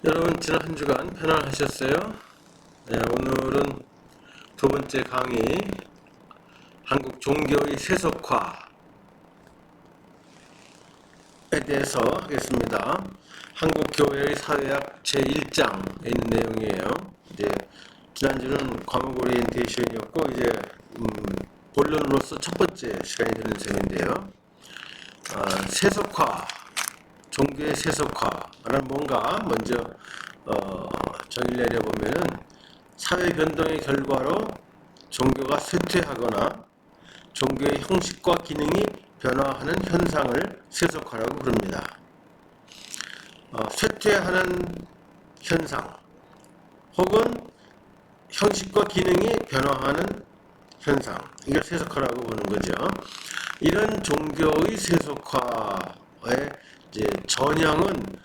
여러분 지난 한 주간 편안하셨어요? 네, 오늘은 두 번째 강의 한국 종교의 세속화에 대해서 하겠습니다. 한국 교회의 사회학 제1장에 있는 내용이에요. 이제 지난주는 과목 오리엔테이션이었고 이제 본론으로서 첫 번째 시간이 되는 셈인데요. 세속화, 종교의 세속화는 뭔가 먼저 정의를 내려보면은 사회 변동의 결과로 종교가 쇠퇴하거나 종교의 형식과 기능이 변화하는 현상을 세속화라고 부릅니다. 쇠퇴하는 현상 혹은 형식과 기능이 변화하는 현상, 이걸 세속화라고 보는 거죠. 이런 종교의 세속화의 이제 전형은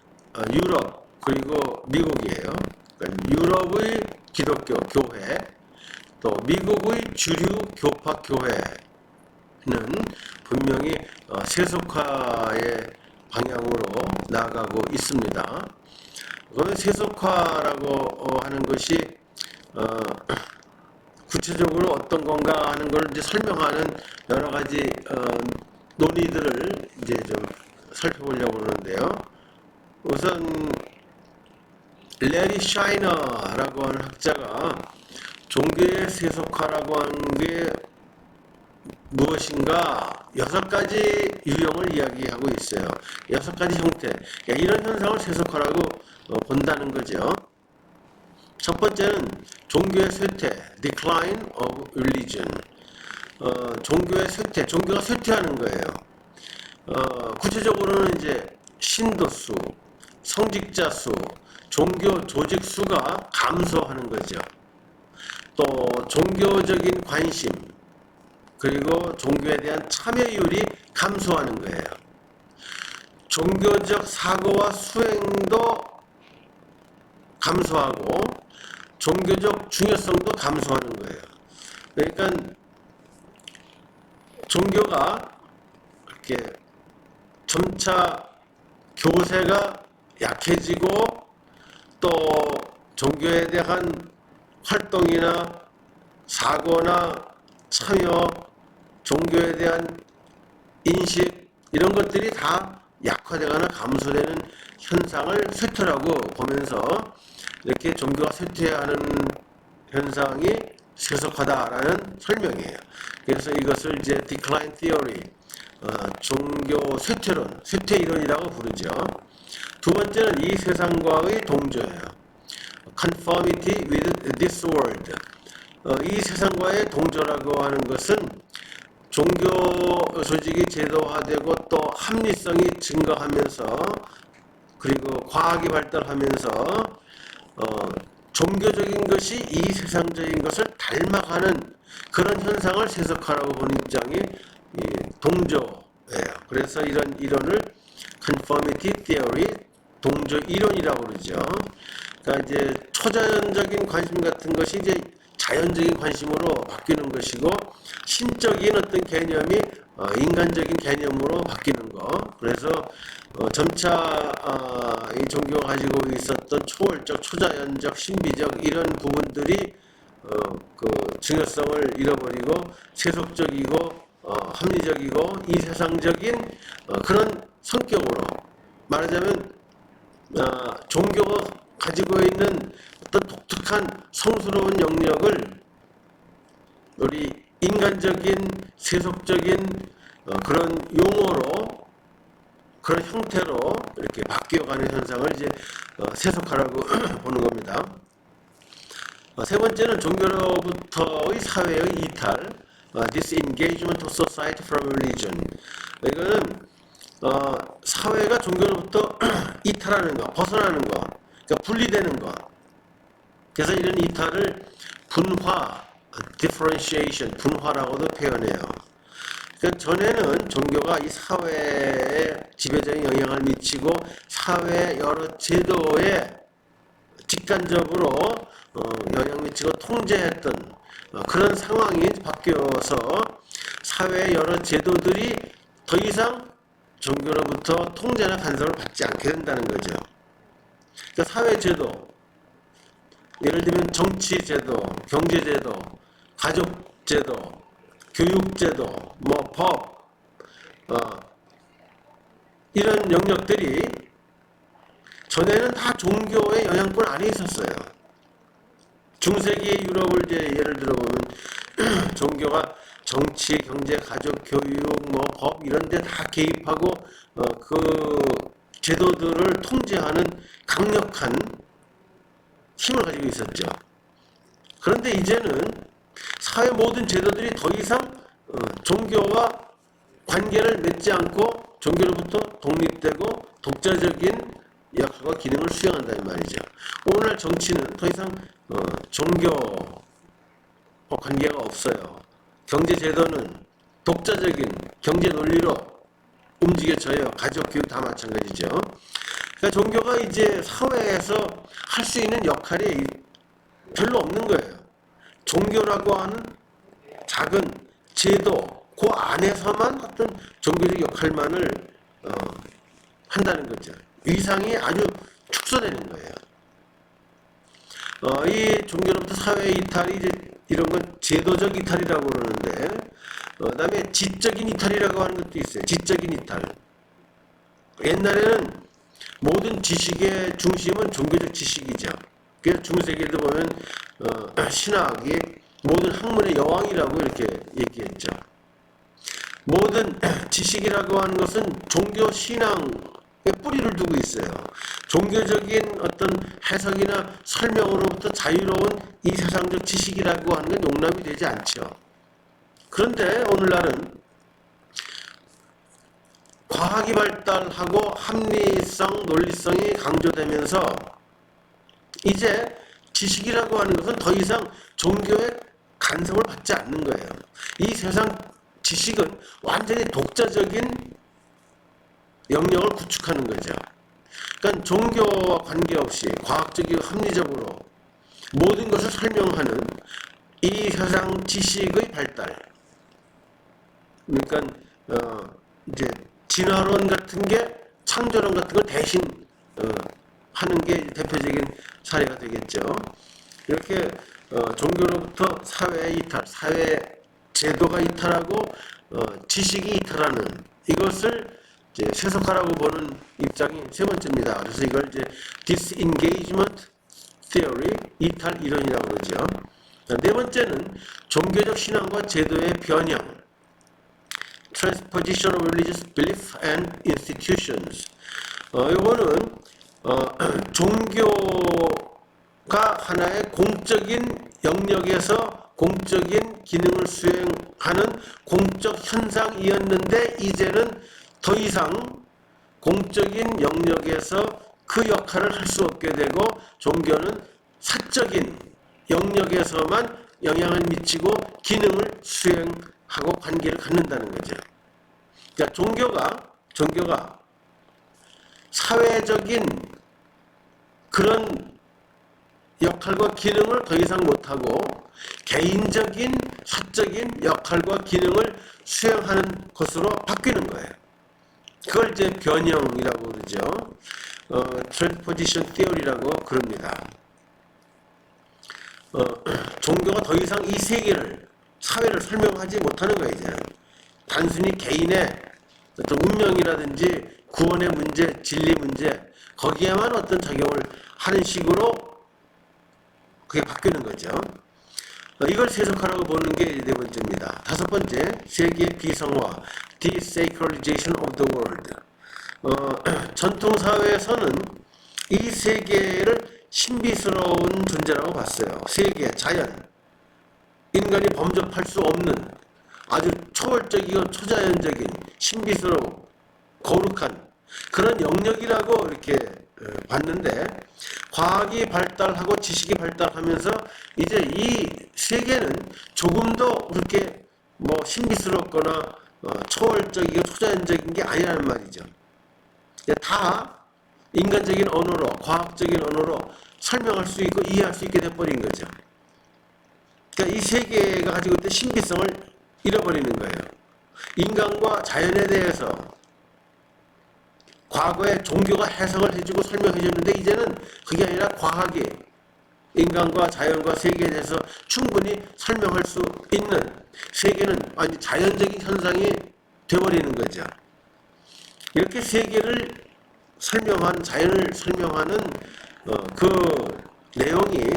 유럽 그리고 미국이에요. 그러니까 유럽의 기독교 교회 또 미국의 주류 교파 교회는 분명히 세속화의 방향으로 나아가고 있습니다. 그러면 세속화라고 하는 것이 구체적으로 어떤 건가 하는 걸 이제 설명하는 여러 가지 논의들을 이제 좀 살펴보려고 하는데요. 우선 레리 샤이너라고 하는 학자가 종교의 세속화라고 하는 게 무엇인가 6가지 유형을 이야기하고 있어요. 6가지 형태. 이런 현상을 세속화라고 본다는 거죠. 첫 번째는 종교의 쇠퇴, decline of religion. 종교의 쇠퇴, 종교가 쇠퇴하는 거예요. 구체적으로는 이제 신도 수, 성직자 수, 종교 조직 수가 감소하는 거죠. 또 종교적인 관심, 그리고 종교에 대한 참여율이 감소하는 거예요. 종교적 사고와 수행도 감소하고 종교적 중요성도 감소하는 거예요. 그러니까 종교가 이렇게 점차 교세가 약해지고 또 종교에 대한 활동이나 사고나 참여, 종교에 대한 인식 이런 것들이 다 약화되거나 감소되는 현상을 쇠퇴라고 보면서 이렇게 종교가 쇠퇴하는 현상이 세속화다라는 설명이에요. 그래서 이것을 이제 decline theory, 종교 쇠퇴론, 쇠퇴 이론이라고 부르죠. 두 번째는 이 세상과의 동조예요. conformity with this world. 이 세상과의 동조라고 하는 것은 종교 조직이 제도화되고 또 합리성이 증가하면서 그리고 과학이 발달하면서 종교적인 것이 이 세상적인 것을 닮아가는 그런 현상을 세속화라고 보는 입장이 동조예요. 그래서 이런 이론을 conformity theory, 동조 이론이라고 그러죠. 그러니까 이제 초자연적인 관심 같은 것이 이제 자연적인 관심으로 바뀌는 것이고 신적인 어떤 개념이 인간적인 개념으로 바뀌는 거. 그래서 점차 이 종교가 가지고 있었던 초월적, 초자연적, 신비적 이런 부분들이 그 중요성을 잃어버리고 세속적이고 합리적이고 이 세상적인 그런 성격으로 말하자면 종교가 가지고 있는 어떤 독특한 성스러운 영역을 우리 인간적인 세속적인 그런 용어로 그런 형태로 이렇게 바뀌어가는 현상을 이제 세속화라고 보는 겁니다. 세 번째는 종교로부터의 사회의 이탈, disengagement of society from religion. 이거는 사회가 종교로부터 이탈하는 거, 벗어나는 거, 그러니까 분리되는 거. 그래서 이런 이탈을 분화, differentiation, 분화라고도 표현해요. 그러니까 전에는 종교가 이 사회에 지배적인 영향을 미치고 사회 여러 제도에 직간접으로 영향 미치고 통제했던 그런 상황이 바뀌어서 사회 여러 제도들이 더 이상 종교로부터 통제나 간섭을 받지 않게 된다는 거죠. 그러니까 사회제도, 예를 들면 정치제도, 경제제도, 가족제도, 교육제도, 뭐 법, 이런 영역들이 전에는 다 종교의 영향권 안에 있었어요. 중세기 유럽을 이제 예를 들어보면 종교가 정치, 경제, 가족, 교육, 뭐 법 이런 데 다 개입하고 그 제도들을 통제하는 강력한 힘을 가지고 있었죠. 그런데 이제는 사회 모든 제도들이 더 이상 종교와 관계를 맺지 않고 종교로부터 독립되고 독자적인 역할과 기능을 수행한다는 말이죠. 오늘날 정치는 더 이상 종교와 관계가 없어요. 경제제도는 독자적인 경제 논리로 움직여져요. 가족, 교육 다 마찬가지죠. 그러니까 종교가 이제 사회에서 할 수 있는 역할이 별로 없는 거예요. 종교라고 하는 작은 제도, 그 안에서만 어떤 종교적 역할만을 한다는 거죠. 위상이 아주 축소되는 거예요. 이 종교로부터 사회 이탈이 이제 이런 건 제도적 이탈이라고 그러는데, 그다음에 지적인 이탈이라고 하는 것도 있어요. 지적인 이탈. 옛날에는 모든 지식의 중심은 종교적 지식이죠. 그래서 중세기에도 보면 신학이 모든 학문의 여왕이라고 이렇게 얘기했죠. 모든 지식이라고 하는 것은 종교 신앙의 뿌리를 두고 있어요. 종교적인 어떤 해석이나 설명으로부터 자유로운 이 세상적 지식이라고 하는 건 용납이 되지 않죠. 그런데 오늘날은 과학이 발달하고 합리성, 논리성이 강조되면서 이제 지식이라고 하는 것은 더 이상 종교의 간섭을 받지 않는 거예요. 이 세상 지식은 완전히 독자적인 영역을 구축하는 거죠. 그러니까 종교와 관계없이 과학적이고 합리적으로 모든 것을 설명하는 이 세상 지식의 발달. 그러니까 이제 진화론 같은 게 창조론 같은 걸 대신 하는 게 대표적인 사례가 되겠죠. 이렇게 종교로부터 사회 이탈, 사회 제도가 이탈하고 지식이 이탈하는 이것을 이제 세속화라고 보는 입장이 세 번째입니다. 그래서 이걸 이제 disengagement theory, 이탈 이론이라고 그러죠. 네 번째는 종교적 신앙과 제도의 변형, transposition of religious belief and institutions. 이거는 종교가 하나의 공적인 영역에서 공적인 기능을 수행하는 공적 현상이었는데 이제는 더 이상 공적인 영역에서 그 역할을 할 수 없게 되고 종교는 사적인 영역에서만 영향을 미치고 기능을 수행하고 관계를 갖는다는 거죠. 그러니까 종교가 사회적인 그런 역할과 기능을 더 이상 못하고 개인적인 사적인 역할과 기능을 수행하는 것으로 바뀌는 거예요. 그걸 이제 변형이라고 그러죠. transposition theory라고 그럽니다. 종교가 더 이상 이 세계를, 사회를 설명하지 못하는 거예요, 이제. 단순히 개인의 어떤 운명이라든지 구원의 문제, 진리 문제, 거기에만 어떤 작용을 하는 식으로 그게 바뀌는 거죠. 이걸 세속화라고 보는 게 네 번째입니다. 다섯 번째, 세계 비성화, desacralization of the world. 전통 사회에서는 이 세계를 신비스러운 존재라고 봤어요. 세계, 자연, 인간이 범접할 수 없는 아주 초월적이고 초자연적인 신비스러운 거룩한 그런 영역이라고 이렇게 봤는데 과학이 발달하고 지식이 발달하면서 이제 이 세계는 조금 더 그렇게 뭐 신비스럽거나 초월적이고 초자연적인 게 아니라는 말이죠. 다 인간적인 언어로, 과학적인 언어로 설명할 수 있고 이해할 수 있게 돼버린 거죠. 그러니까 이 세계가 가지고 있던 신비성을 잃어버리는 거예요. 인간과 자연에 대해서 과거에 종교가 해석을 해주고 설명해줬는데 이제는 그게 아니라 과학이 인간과 자연과 세계에 대해서 충분히 설명할 수 있는 세계는 아니 자연적인 현상이 되어버리는 거죠. 이렇게 세계를 설명한 자연을 설명하는 그 내용이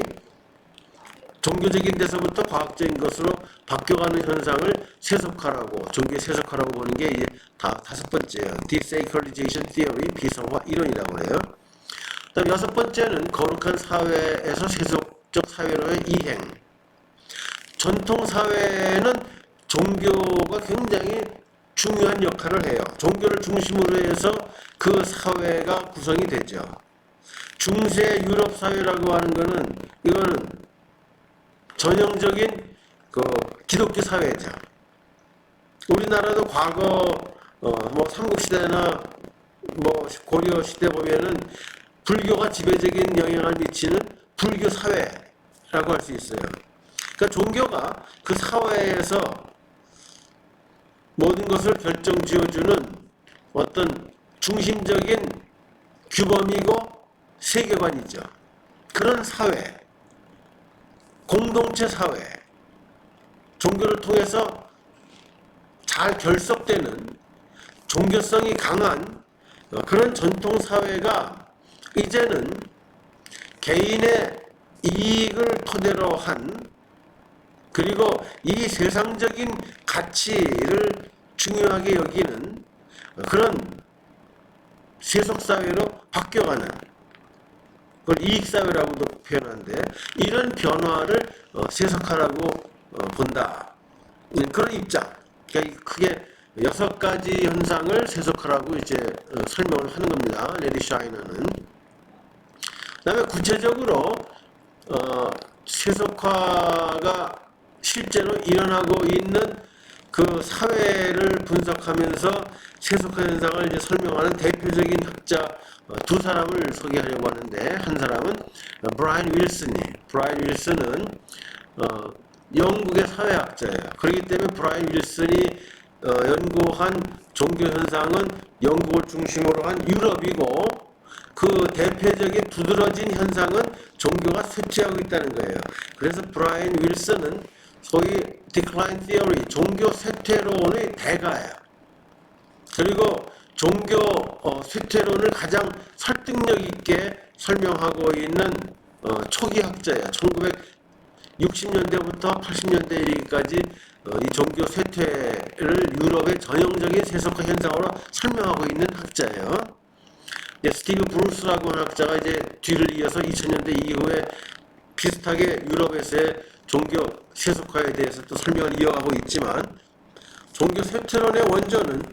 종교적인 데서부터 과학적인 것으로 바뀌어가는 현상을 세속화라고 종교의 세속화라고 보는 게 이제 다섯 번째예요. Desacralization Theory 비성화 이론이라고 해요. 그다음 여섯 번째는 거룩한 사회에서 세속적 사회로의 이행. 전통 사회는 종교가 굉장히 중요한 역할을 해요. 종교를 중심으로 해서 그 사회가 구성이 되죠. 중세 유럽 사회라고 하는 거는 이거는 전형적인 그 기독교 사회죠. 우리나라도 과거 뭐 삼국시대나 뭐 고려 시대 보면은 불교가 지배적인 영향을 미치는 불교 사회라고 할 수 있어요. 그러니까 종교가 그 사회에서 모든 것을 결정 지어주는 어떤 중심적인 규범이고 세계관이죠. 그런 사회, 공동체 사회, 종교를 통해서 잘 결속되는 종교성이 강한 그런 전통 사회가 이제는 개인의 이익을 토대로 한 그리고 이 세상적인 가치를 중요하게 여기는 그런 세속사회로 바뀌어가는 그걸 이익사회라고도 표현하는데 이런 변화를 세속화라고 본다. 그런 입장. 그러니까 크게 6가지 현상을 세속화라고 이제 설명을 하는 겁니다. 레디 샤이너는. 그 다음에 구체적으로 세속화가 실제로 일어나고 있는 그 사회를 분석하면서 세속화 현상을 이제 설명하는 대표적인 학자 두 사람을 소개하려고 하는데 한 사람은 브라이언 윌슨은 영국의 사회학자예요. 그렇기 때문에 브라이언 윌슨이 연구한 종교 현상은 영국을 중심으로 한 유럽이고 그 대표적인 두드러진 현상은 종교가 쇠퇴하고 있다는 거예요. 그래서 브라이언 윌슨은 소위 Decline Theory, 종교 쇠퇴론의 대가예요. 그리고 종교 쇠퇴론을 가장 설득력 있게 설명하고 있는 초기 학자예요. 1960년대부터 80년대 이르기까지 이 종교 쇠퇴를 유럽의 전형적인 세속화 현상으로 설명하고 있는 학자예요. 스티브 브루스라고 하는 학자가 이제 뒤를 이어서 2000년대 이후에 비슷하게 유럽에서의 종교 세속화에 대해서 또 설명을 이어가고 있지만 종교 쇠퇴론의 원조는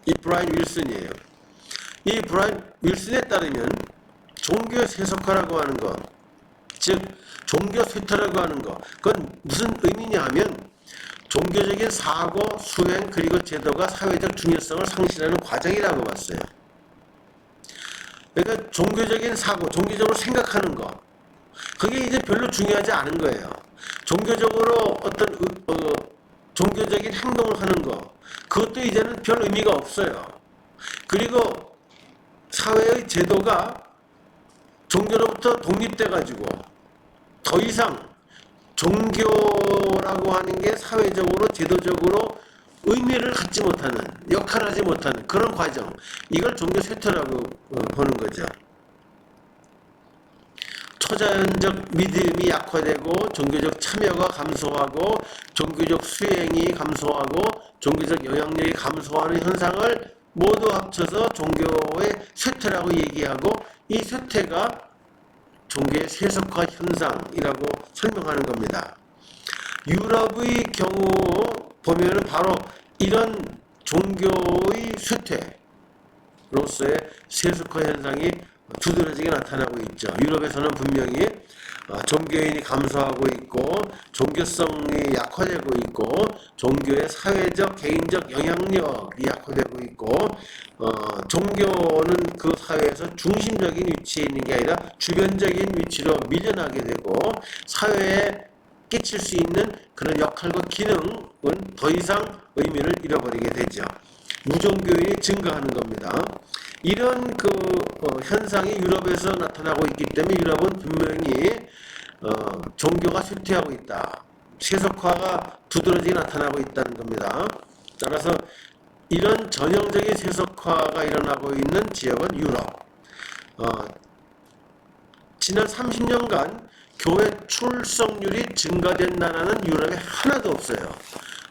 이 브라이언 윌슨이에요. 이 브라이언 윌슨에 따르면 종교 세속화라고 하는 것, 즉 종교 쇠퇴라고 하는 것, 그건 무슨 의미냐 하면 종교적인 사고, 수행, 그리고 제도가 사회적 중요성을 상실하는 과정이라고 봤어요. 그러니까 종교적인 사고, 종교적으로 생각하는 것, 그게 이제 별로 중요하지 않은 거예요. 종교적으로 어떤 종교적인 행동을 하는 것, 그것도 이제는 별 의미가 없어요. 그리고 사회의 제도가 종교로부터 독립돼가지고 더 이상 종교라고 하는 게 사회적으로 제도적으로 의미를 갖지 못하는, 역할을 하지 못하는 그런 과정, 이걸 종교 쇠퇴라고 보는 거죠. 초자연적 믿음이 약화되고 종교적 참여가 감소하고 종교적 수행이 감소하고 종교적 영향력이 감소하는 현상을 모두 합쳐서 종교의 쇠퇴라고 얘기하고 이 쇠퇴가 종교의 세속화 현상이라고 설명하는 겁니다. 유럽의 경우 보면 바로 이런 종교의 쇠퇴로서의 세속화 현상이 두드러지게 나타나고 있죠. 유럽에서는 분명히 종교인이 감소하고 있고 종교성이 약화되고 있고 종교의 사회적 개인적 영향력이 약화되고 있고 종교는 그 사회에서 중심적인 위치에 있는 게 아니라 주변적인 위치로 밀려나게 되고 사회에 끼칠 수 있는 그런 역할과 기능은 더 이상 의미를 잃어버리게 되죠. 무종교인이 증가하는 겁니다. 이런 현상이 유럽에서 나타나고 있기 때문에 유럽은 분명히 종교가 쇠퇴하고 있다. 세속화가 두드러지게 나타나고 있다는 겁니다. 따라서 이런 전형적인 세속화가 일어나고 있는 지역은 유럽. 지난 30년간 교회 출석률이 증가된 나라는 유럽에 하나도 없어요.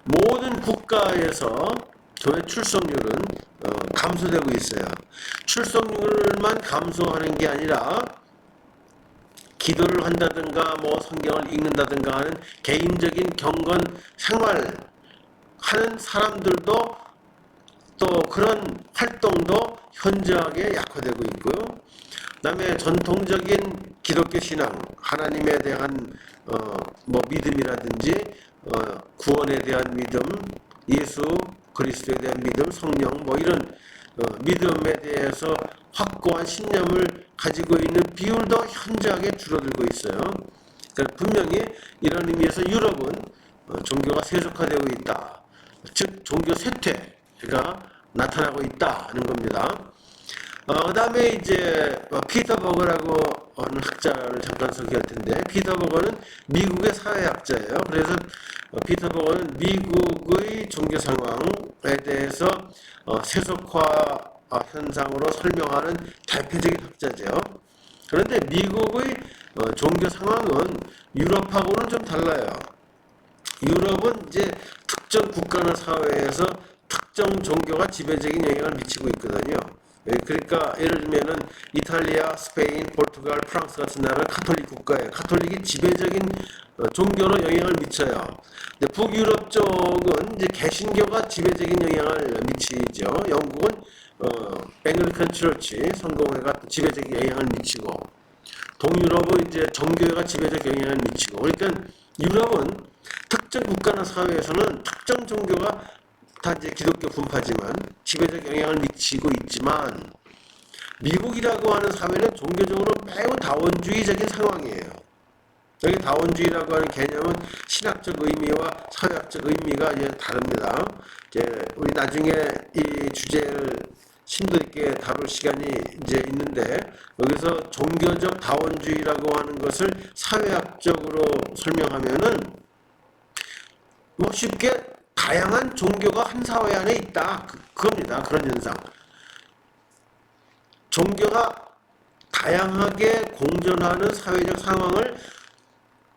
모든 국가에서 교회 출석률은 감소되고 있어요. 출석률만 감소하는 게 아니라 기도를 한다든가 성경을 읽는다든가 하는 개인적인 경건 생활 하는 사람들도 또 그런 활동도 현저하게 약화되고 있고요. 그 다음에 전통적인 기독교 신앙, 하나님에 대한 믿음이라든지 구원에 대한 믿음, 예수 그리스도에 대한 믿음, 성령 이런 믿음에 대해서 확고한 신념을 가지고 있는 비율도 현저하게 줄어들고 있어요. 그러니까 분명히 이런 의미에서 유럽은 종교가 세속화되고 있다. 즉 종교 쇠퇴가 나타나고 있다는 겁니다. 그 다음에 이제 피터 버거라고 하는 학자를 잠깐 소개할 텐데, 피터 버거는 미국의 사회학자예요. 그래서 피터 버거는 미국의 종교 상황에 대해서 세속화 현상으로 설명하는 대표적인 학자죠. 그런데 미국의 종교 상황은 유럽하고는 좀 달라요. 유럽은 이제 특정 국가나 사회에서 특정 종교가 지배적인 영향을 미치고 있거든요. 그러니까 예를 들면은 이탈리아, 스페인, 포르투갈, 프랑스 같은 나라는 카톨릭 국가예요. 카톨릭이 지배적인 종교로 영향을 미쳐요. 근데 북유럽 쪽은 이제 개신교가 지배적인 영향을 미치죠. 영국은 앵글리칸 처치, 성공회가 지배적인 영향을 미치고, 동유럽은 이제 정교회가 지배적 영향을 미치고, 그러니까 유럽은 특정 국가나 사회에서는 특정 종교가 다 이제 기독교 분파지만 지배적 영향을 미치고 있지만, 미국이라고 하는 사회는 종교적으로 매우 다원주의적인 상황이에요. 여기 다원주의라고 하는 개념은 신학적 의미와 사회학적 의미가 이제 다릅니다. 이제 우리 나중에 이 주제를 심도 있게 다룰 시간이 이제 있는데, 여기서 종교적 다원주의라고 하는 것을 사회학적으로 설명하면은 쉽게 다양한 종교가 한 사회 안에 있다. 그겁니다. 그런 현상. 종교가 다양하게 공존하는 사회적 상황을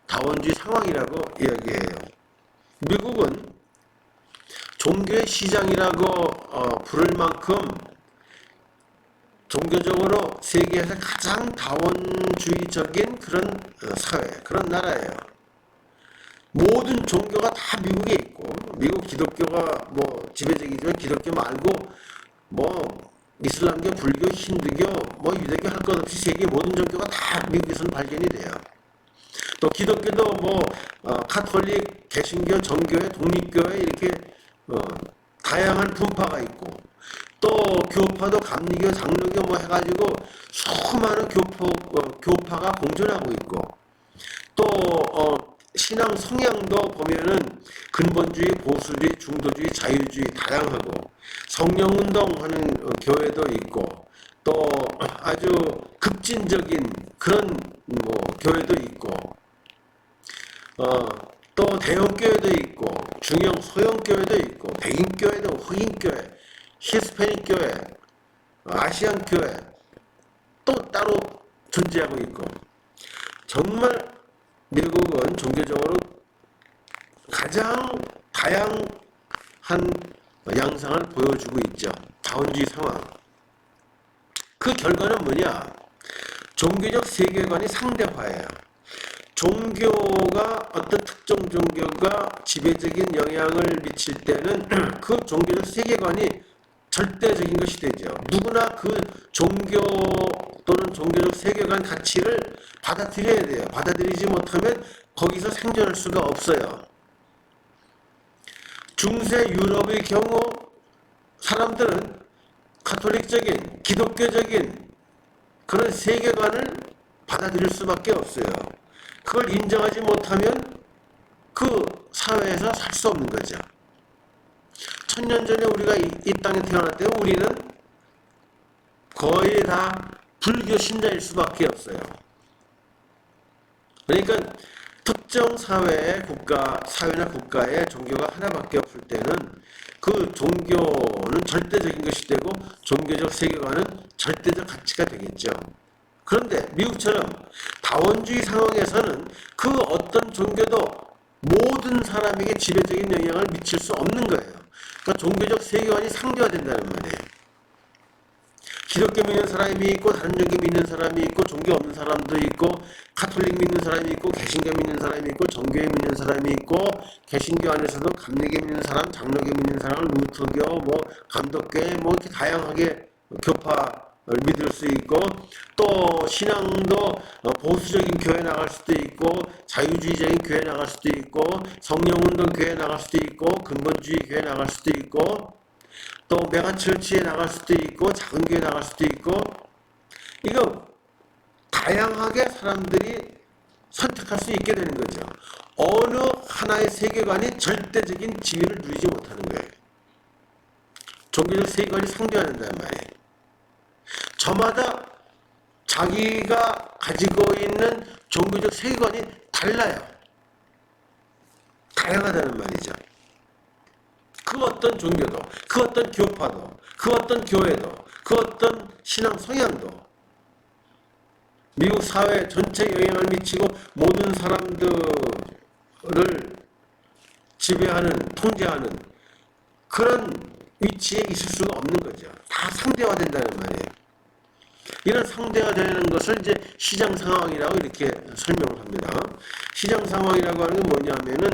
다원주의 상황이라고 이야기해요. 미국은 종교의 시장이라고 부를 만큼 종교적으로 세계에서 가장 다원주의적인 그런 사회, 그런 나라예요. 모든 종교가 다 미국에 있고, 미국 기독교가 지배적이지만 기독교 말고 이슬람교, 불교, 힌두교, 유대교 할 것 없이 세계 모든 종교가 다 미국에서는 발견이 돼요. 또 기독교도 카톨릭, 개신교, 정교회, 독립교회 이렇게 다양한 분파가 있고, 또 교파도 감리교, 장로교 해가지고 수많은 교파가 공존하고 있고, 또 신앙 성향도 보면은 근본주의, 보수주의, 중도주의, 자유주의 다양하고, 성령운동하는 교회도 있고, 또 아주 급진적인 그런 교회도 있고, 또 대형교회도 있고, 중형, 소형교회도 있고, 백인교회도, 흑인교회, 히스패닉 교회, 아시안 교회 또 따로 존재하고 있고, 정말 미국은 종교적으로 가장 다양한 양상을 보여주고 있죠. 다원주의 상황. 그 결과는 뭐냐? 종교적 세계관이 상대화예요. 종교가 어떤 특정 종교가 지배적인 영향을 미칠 때는 그 종교적 세계관이 절대적인 것이 되죠. 누구나 그 종교 또는 종교적 세계관 가치를 받아들여야 돼요. 받아들이지 못하면 거기서 생존할 수가 없어요. 중세 유럽의 경우 사람들은 카톨릭적인, 기독교적인 그런 세계관을 받아들일 수밖에 없어요. 그걸 인정하지 못하면 그 사회에서 살 수 없는 거죠. 천년 전에 우리가 이 땅에 태어날 때 우리는 거의 다 불교 신자일 수밖에 없어요. 그러니까 특정 사회나 국가에 종교가 하나밖에 없을 때는 그 종교는 절대적인 것이 되고 종교적 세계관은 절대적 가치가 되겠죠. 그런데 미국처럼 다원주의 상황에서는 그 어떤 종교도 모든 사람에게 지배적인 영향을 미칠 수 없는 거예요. 그러니까 종교적 세계관이 상대화된다는 말이에요. 기독교 믿는 사람이 있고 다른 종교 믿는 사람이 있고 종교 없는 사람도 있고 카톨릭 믿는 사람이 있고 개신교 믿는 사람이 있고 정교회 믿는 사람이 있고 개신교 안에서도 감리교 믿는 사람, 장로교 믿는 사람, 루터교, 감독교 이렇게 다양하게 교파를 믿을 수 있고 또 신앙도 보수적인 교회 나갈 수도 있고 자유주의적인 교회 나갈 수도 있고 성령운동 교회 나갈 수도 있고 근본주의 교회 나갈 수도 있고 또 메가처치에 나갈 수도 있고 작은 교회 나갈 수도 있고 이거 다양하게 사람들이 선택할 수 있게 되는 거죠. 어느 하나의 세계관이 절대적인 지위를 누리지 못하는 거예요. 종교적 세계관이 상대화된다는 말이에요. 저마다 자기가 가지고 있는 종교적 세계관이 달라요. 다양하다는 말이죠. 그 어떤 종교도, 그 어떤 교파도, 그 어떤 교회도, 그 어떤 신앙 성향도 미국 사회 전체에 영향을 미치고 모든 사람들을 지배하는, 통제하는 그런 위치에 있을 수가 없는 거죠. 다 상대화된다는 말이에요. 이런 상대화되는 것을 이제 시장 상황이라고 이렇게 설명을 합니다. 시장 상황이라고 하는 게 뭐냐면은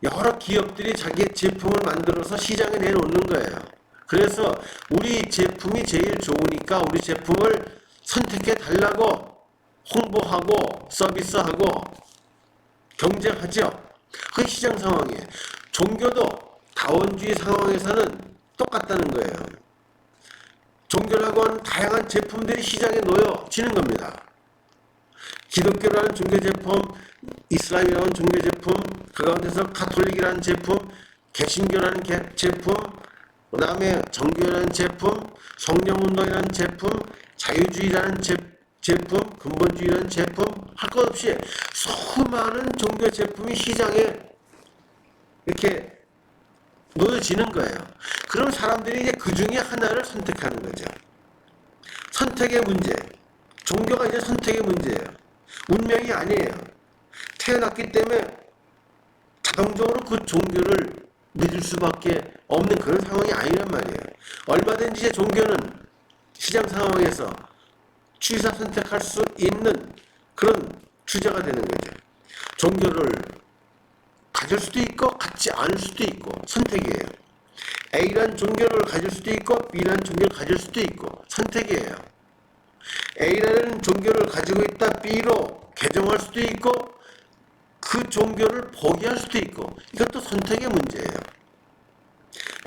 여러 기업들이 자기의 제품을 만들어서 시장에 내놓는 거예요. 그래서 우리 제품이 제일 좋으니까 우리 제품을 선택해 달라고 홍보하고 서비스하고 경쟁하죠. 그게 시장 상황이에요. 종교도 다원주의 상황에서는 똑같다는 거예요. 종교라고 하는 다양한 제품들이 시장에 놓여지는 겁니다. 기독교라는 종교 제품, 이슬람이라는 종교 제품, 그 가운데서 가톨릭이라는 제품, 개신교라는 제품, 그 다음에 정교라는 제품, 성령운동이라는 제품, 자유주의라는 제품, 근본주의라는 제품, 할 것 없이 수많은 종교 제품이 시장에 이렇게 놓여지는 거예요. 그럼 사람들이 이제 그 중에 하나를 선택하는 거죠. 선택의 문제. 종교가 이제 선택의 문제예요. 운명이 아니에요. 태어났기 때문에 자동적으로 그 종교를 믿을 수밖에 없는 그런 상황이 아니란 말이에요. 얼마든지 이제 종교는 시장 상황에서 취사 선택할 수 있는 그런 주제가 되는 거죠. 종교를 가질 수도 있고 갖지 않을 수도 있고 선택이에요. A라는 종교를 가질 수도 있고 B라는 종교를 가질 수도 있고 선택이에요. A라는 종교를 가지고 있다 B로 개종할 수도 있고 그 종교를 포기할 수도 있고 이것도 선택의 문제예요.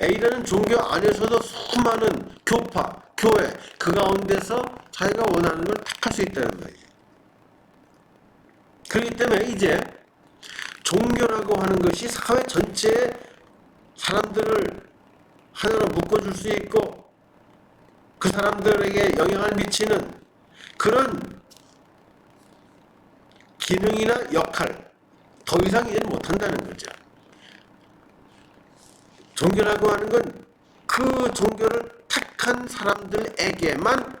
A라는 종교 안에서도 수많은 교파, 교회 그 가운데서 자기가 원하는 걸 택할 수 있다는 말이에요. 그렇기 때문에 이제 종교라고 하는 것이 사회 전체의 사람들을 하나로 묶어줄 수 있고 그 사람들에게 영향을 미치는 그런 기능이나 역할 더 이상 이해는 못한다는 거죠. 종교라고 하는 건 그 종교를 택한 사람들에게만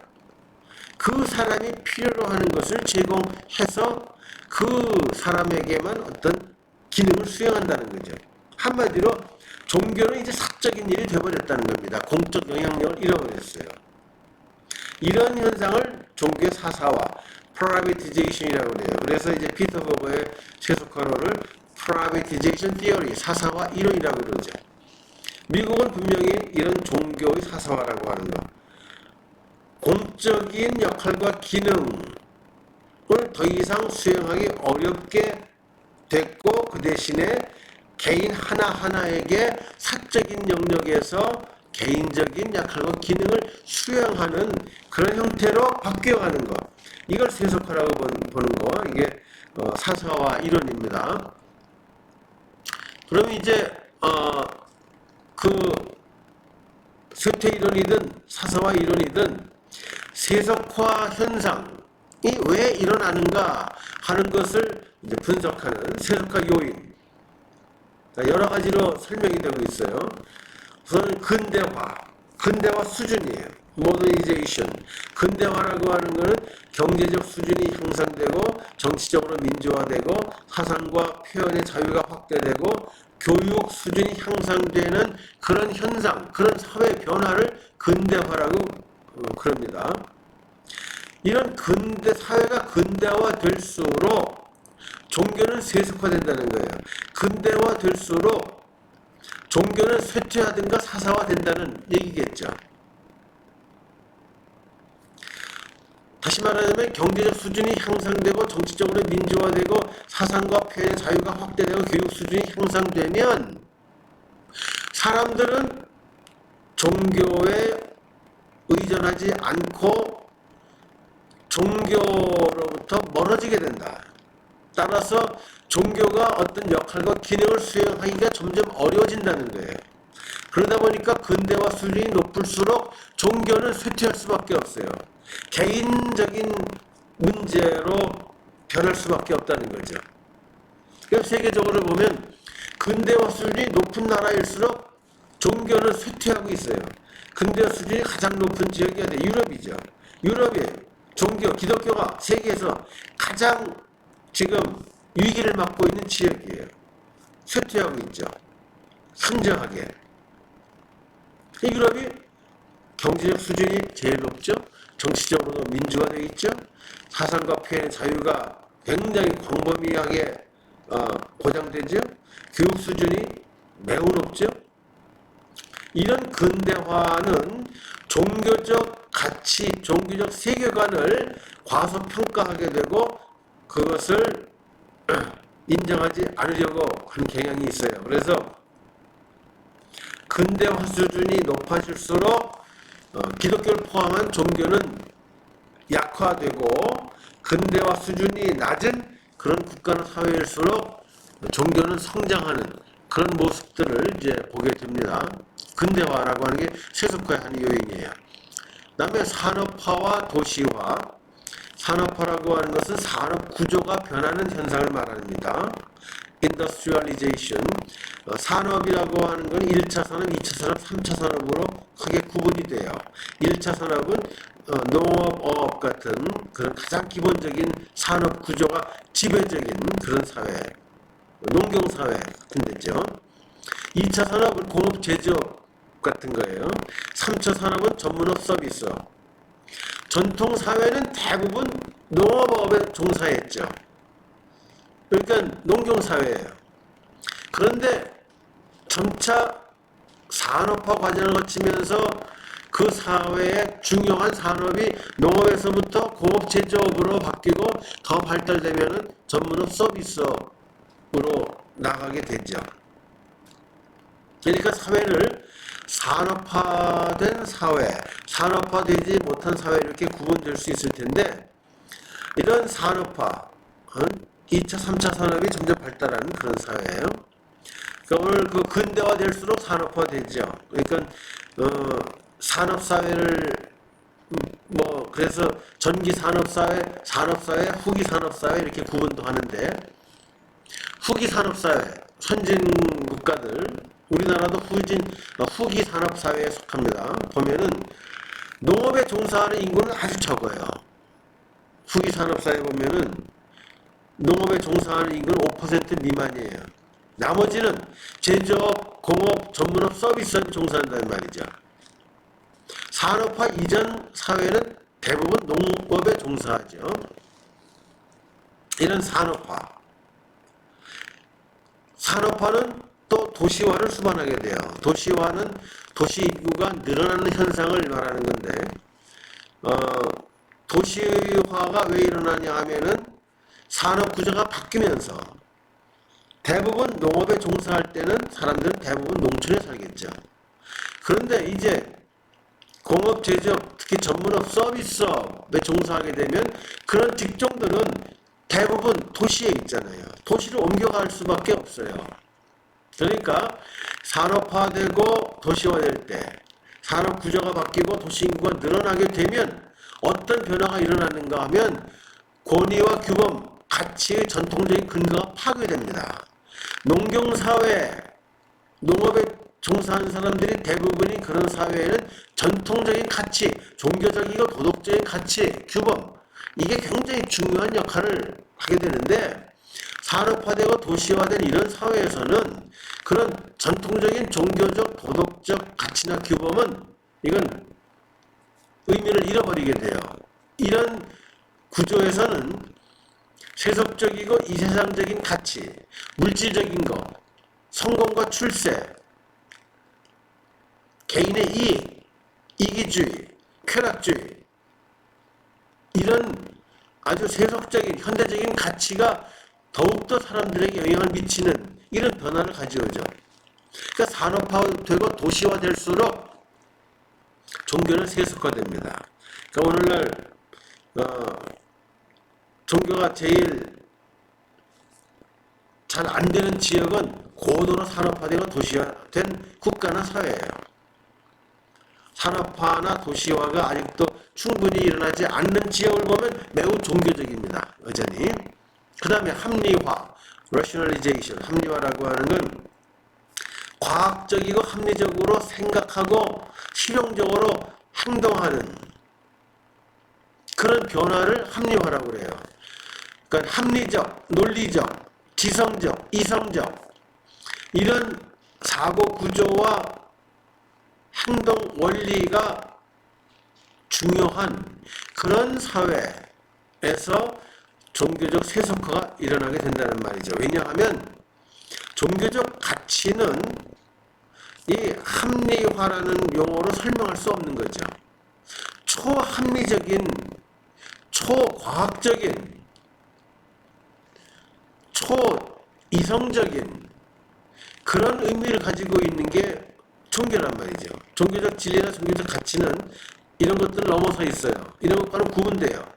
그 사람이 필요로 하는 것을 제공해서 그 사람에게만 어떤 기능을 수행한다는 거죠. 한마디로 종교는 이제 사적인 일이 되어버렸다는 겁니다. 공적 영향력을 잃어버렸어요. 이런 현상을 종교의 사사화, privatization 이라고 그래요. 그래서 이제 피터 버버의 세속화론을 privatization theory, 사사화 이론이라고 그러죠. 미국은 분명히 이런 종교의 사사화라고 하는 것, 공적인 역할과 기능을 더 이상 수행하기 어렵게 됐고 그 대신에 개인 하나하나에게 사적인 영역에서 개인적인 역할과 기능을 수행하는 그런 형태로 바뀌어가는 것, 이걸 세속화라고 보는 거, 이게 사사화 이론입니다. 그럼 이제 그 쇠퇴 이론이든 사사화 이론이든 세속화 현상이 왜 일어나는가 하는 것을 이제 분석하는 세속화 요인, 여러 가지로 설명이 되고 있어요. 우선 근대화 수준이에요. 모더니제이션. 근대화라고 하는 것은 경제적 수준이 향상되고 정치적으로 민주화되고 사상과 표현의 자유가 확대되고 교육 수준이 향상되는 그런 현상, 그런 사회 변화를 근대화라고 그럽니다. 이런 사회가 근대화 될수록 종교는 세속화된다는 거예요. 근대화 될수록 종교는 쇠퇴하든가 사사화된다는 얘기겠죠. 다시 말하자면 경제적 수준이 향상되고 정치적으로 민주화되고 사상과 표현의 자유가 확대되고 교육 수준이 향상되면 사람들은 종교에 의존하지 않고 종교로부터 멀어지게 된다. 따라서 종교가 어떤 역할과 기능을 수행하기가 점점 어려워진다는 거예요. 그러다 보니까 근대화 수준이 높을수록 종교는 쇠퇴할 수밖에 없어요. 개인적인 문제로 변할 수밖에 없다는 거죠. 그래서 세계적으로 보면 근대화 수준이 높은 나라일수록 종교는 쇠퇴하고 있어요. 근대화 수준이 가장 높은 지역이 어디? 유럽이죠. 유럽이 종교, 기독교가 세계에서 가장 지금 위기를 맞고 있는 지역이에요. 쇠퇴하고 있죠. 상정하게. 유럽이 경제적 수준이 제일 높죠. 정치적으로도 민주화되어 있죠. 사상과 표현의 자유가 굉장히 광범위하게 보장되죠. 교육 수준이 매우 높죠. 이런 근대화는 종교적 가치, 종교적 세계관을 과소평가하게 되고 그것을 인정하지 않으려고 하는 경향이 있어요. 그래서 근대화 수준이 높아질수록 기독교를 포함한 종교는 약화되고 근대화 수준이 낮은 그런 국가나 사회일수록 종교는 성장하는 그런 모습들을 이제 보게 됩니다. 근대화라고 하는 게 세속화의 한 요인이에요. 그 다음에 산업화와 도시화. 산업화라고 하는 것은 산업 구조가 변하는 현상을 말합니다. Industrialization. 산업이라고 하는 건 1차 산업, 2차 산업, 3차 산업으로 크게 구분이 돼요. 1차 산업은 농업 같은 그런 가장 기본적인 산업 구조가 지배적인 그런 사회, 농경사회 같은 데죠. 2차 산업은 공업 제조업 같은 거예요. 3차 산업은 전문업 서비스. 전통 사회는 대부분 농업업에 종사했죠. 그러니까 농경사회예요. 그런데 점차 산업화 과정을 거치면서 그 사회의 중요한 산업이 농업에서부터 공업 제조업으로 바뀌고 더 발달되면 전문업 서비스업으로 나가게 되죠. 그러니까 사회를 산업화된 사회, 산업화되지 못한 사회 이렇게 구분될 수 있을 텐데 이런 산업화, 2차, 3차 산업이 점점 발달하는 그런 사회예요. 그러니까 오늘 그 근대화될수록 산업화되죠. 그러니까 산업사회를 그래서 전기 산업사회, 산업사회, 후기 산업사회 이렇게 구분도 하는데 후기 산업사회, 선진 국가들 우리나라도 후기 산업사회에 속합니다. 보면은 농업에 종사하는 인구는 아주 적어요. 후기 산업사회 보면은 농업에 종사하는 인구는 5% 미만이에요. 나머지는 제조업, 공업, 전문업, 서비스업에 종사한다는 말이죠. 산업화 이전 사회는 대부분 농업에 종사하죠. 이런 산업화는 또 도시화를 수반하게 돼요. 도시화는 도시 인구가 늘어나는 현상을 말하는 건데 도시화가 왜 일어나냐 하면은 산업 구조가 바뀌면서 대부분 농업에 종사할 때는 사람들은 대부분 농촌에 살겠죠. 그런데 이제 공업, 제조업, 특히 전문업, 서비스업에 종사하게 되면 그런 직종들은 대부분 도시에 있잖아요. 도시로 옮겨갈 수밖에 없어요. 그러니까 산업화되고 도시화될 때 산업 구조가 바뀌고 도시 인구가 늘어나게 되면 어떤 변화가 일어나는가 하면 권위와 규범, 가치의 전통적인 근거가 파괴됩니다. 농경사회, 농업에 종사하는 사람들이 대부분이 그런 사회에는 전통적인 가치, 종교적이고 도덕적인 가치, 규범, 이게 굉장히 중요한 역할을 하게 되는데 산업화되고 도시화된 이런 사회에서는 그런 전통적인 종교적, 도덕적 가치나 규범은 이건 의미를 잃어버리게 돼요. 이런 구조에서는 세속적이고 이세상적인 가치, 물질적인 것, 성공과 출세, 개인의 이익, 이기주의, 쾌락주의, 이런 아주 세속적인 현대적인 가치가 더욱더 사람들에게 영향을 미치는 이런 변화를 가져오죠. 그러니까 산업화되고 도시화될수록 종교는 세속화됩니다. 그러니까 오늘날 종교가 제일 잘 안 되는 지역은 고도로 산업화되고 도시화된 국가나 사회예요. 산업화나 도시화가 아직도 충분히 일어나지 않는 지역을 보면 매우 종교적입니다. 여전히. 그 다음에 합리화, rationalization, 합리화라고 하는 건 과학적이고 합리적으로 생각하고 실용적으로 행동하는 그런 변화를 합리화라고 그래요. 그러니까 합리적, 논리적, 지성적, 이성적 이런 사고 구조와 행동 원리가 중요한 그런 사회에서 종교적 세속화가 일어나게 된다는 말이죠. 왜냐하면 종교적 가치는 이 합리화라는 용어로 설명할 수 없는 거죠. 초합리적인, 초과학적인, 초이성적인 그런 의미를 가지고 있는 게 종교란 말이죠. 종교적 진리나 종교적 가치는 이런 것들을 넘어서 있어요. 이런 것과는 구분돼요.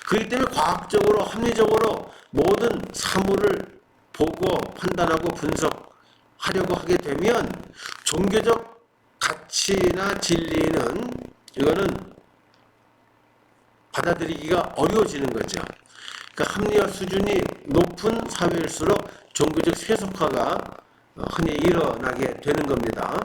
그렇기 때문에 과학적으로 합리적으로 모든 사물을 보고 판단하고 분석하려고 하게 되면 종교적 가치나 진리는 이거는 받아들이기가 어려워지는 거죠. 그러니까 합리화 수준이 높은 사회일수록 종교적 세속화가 흔히 일어나게 되는 겁니다.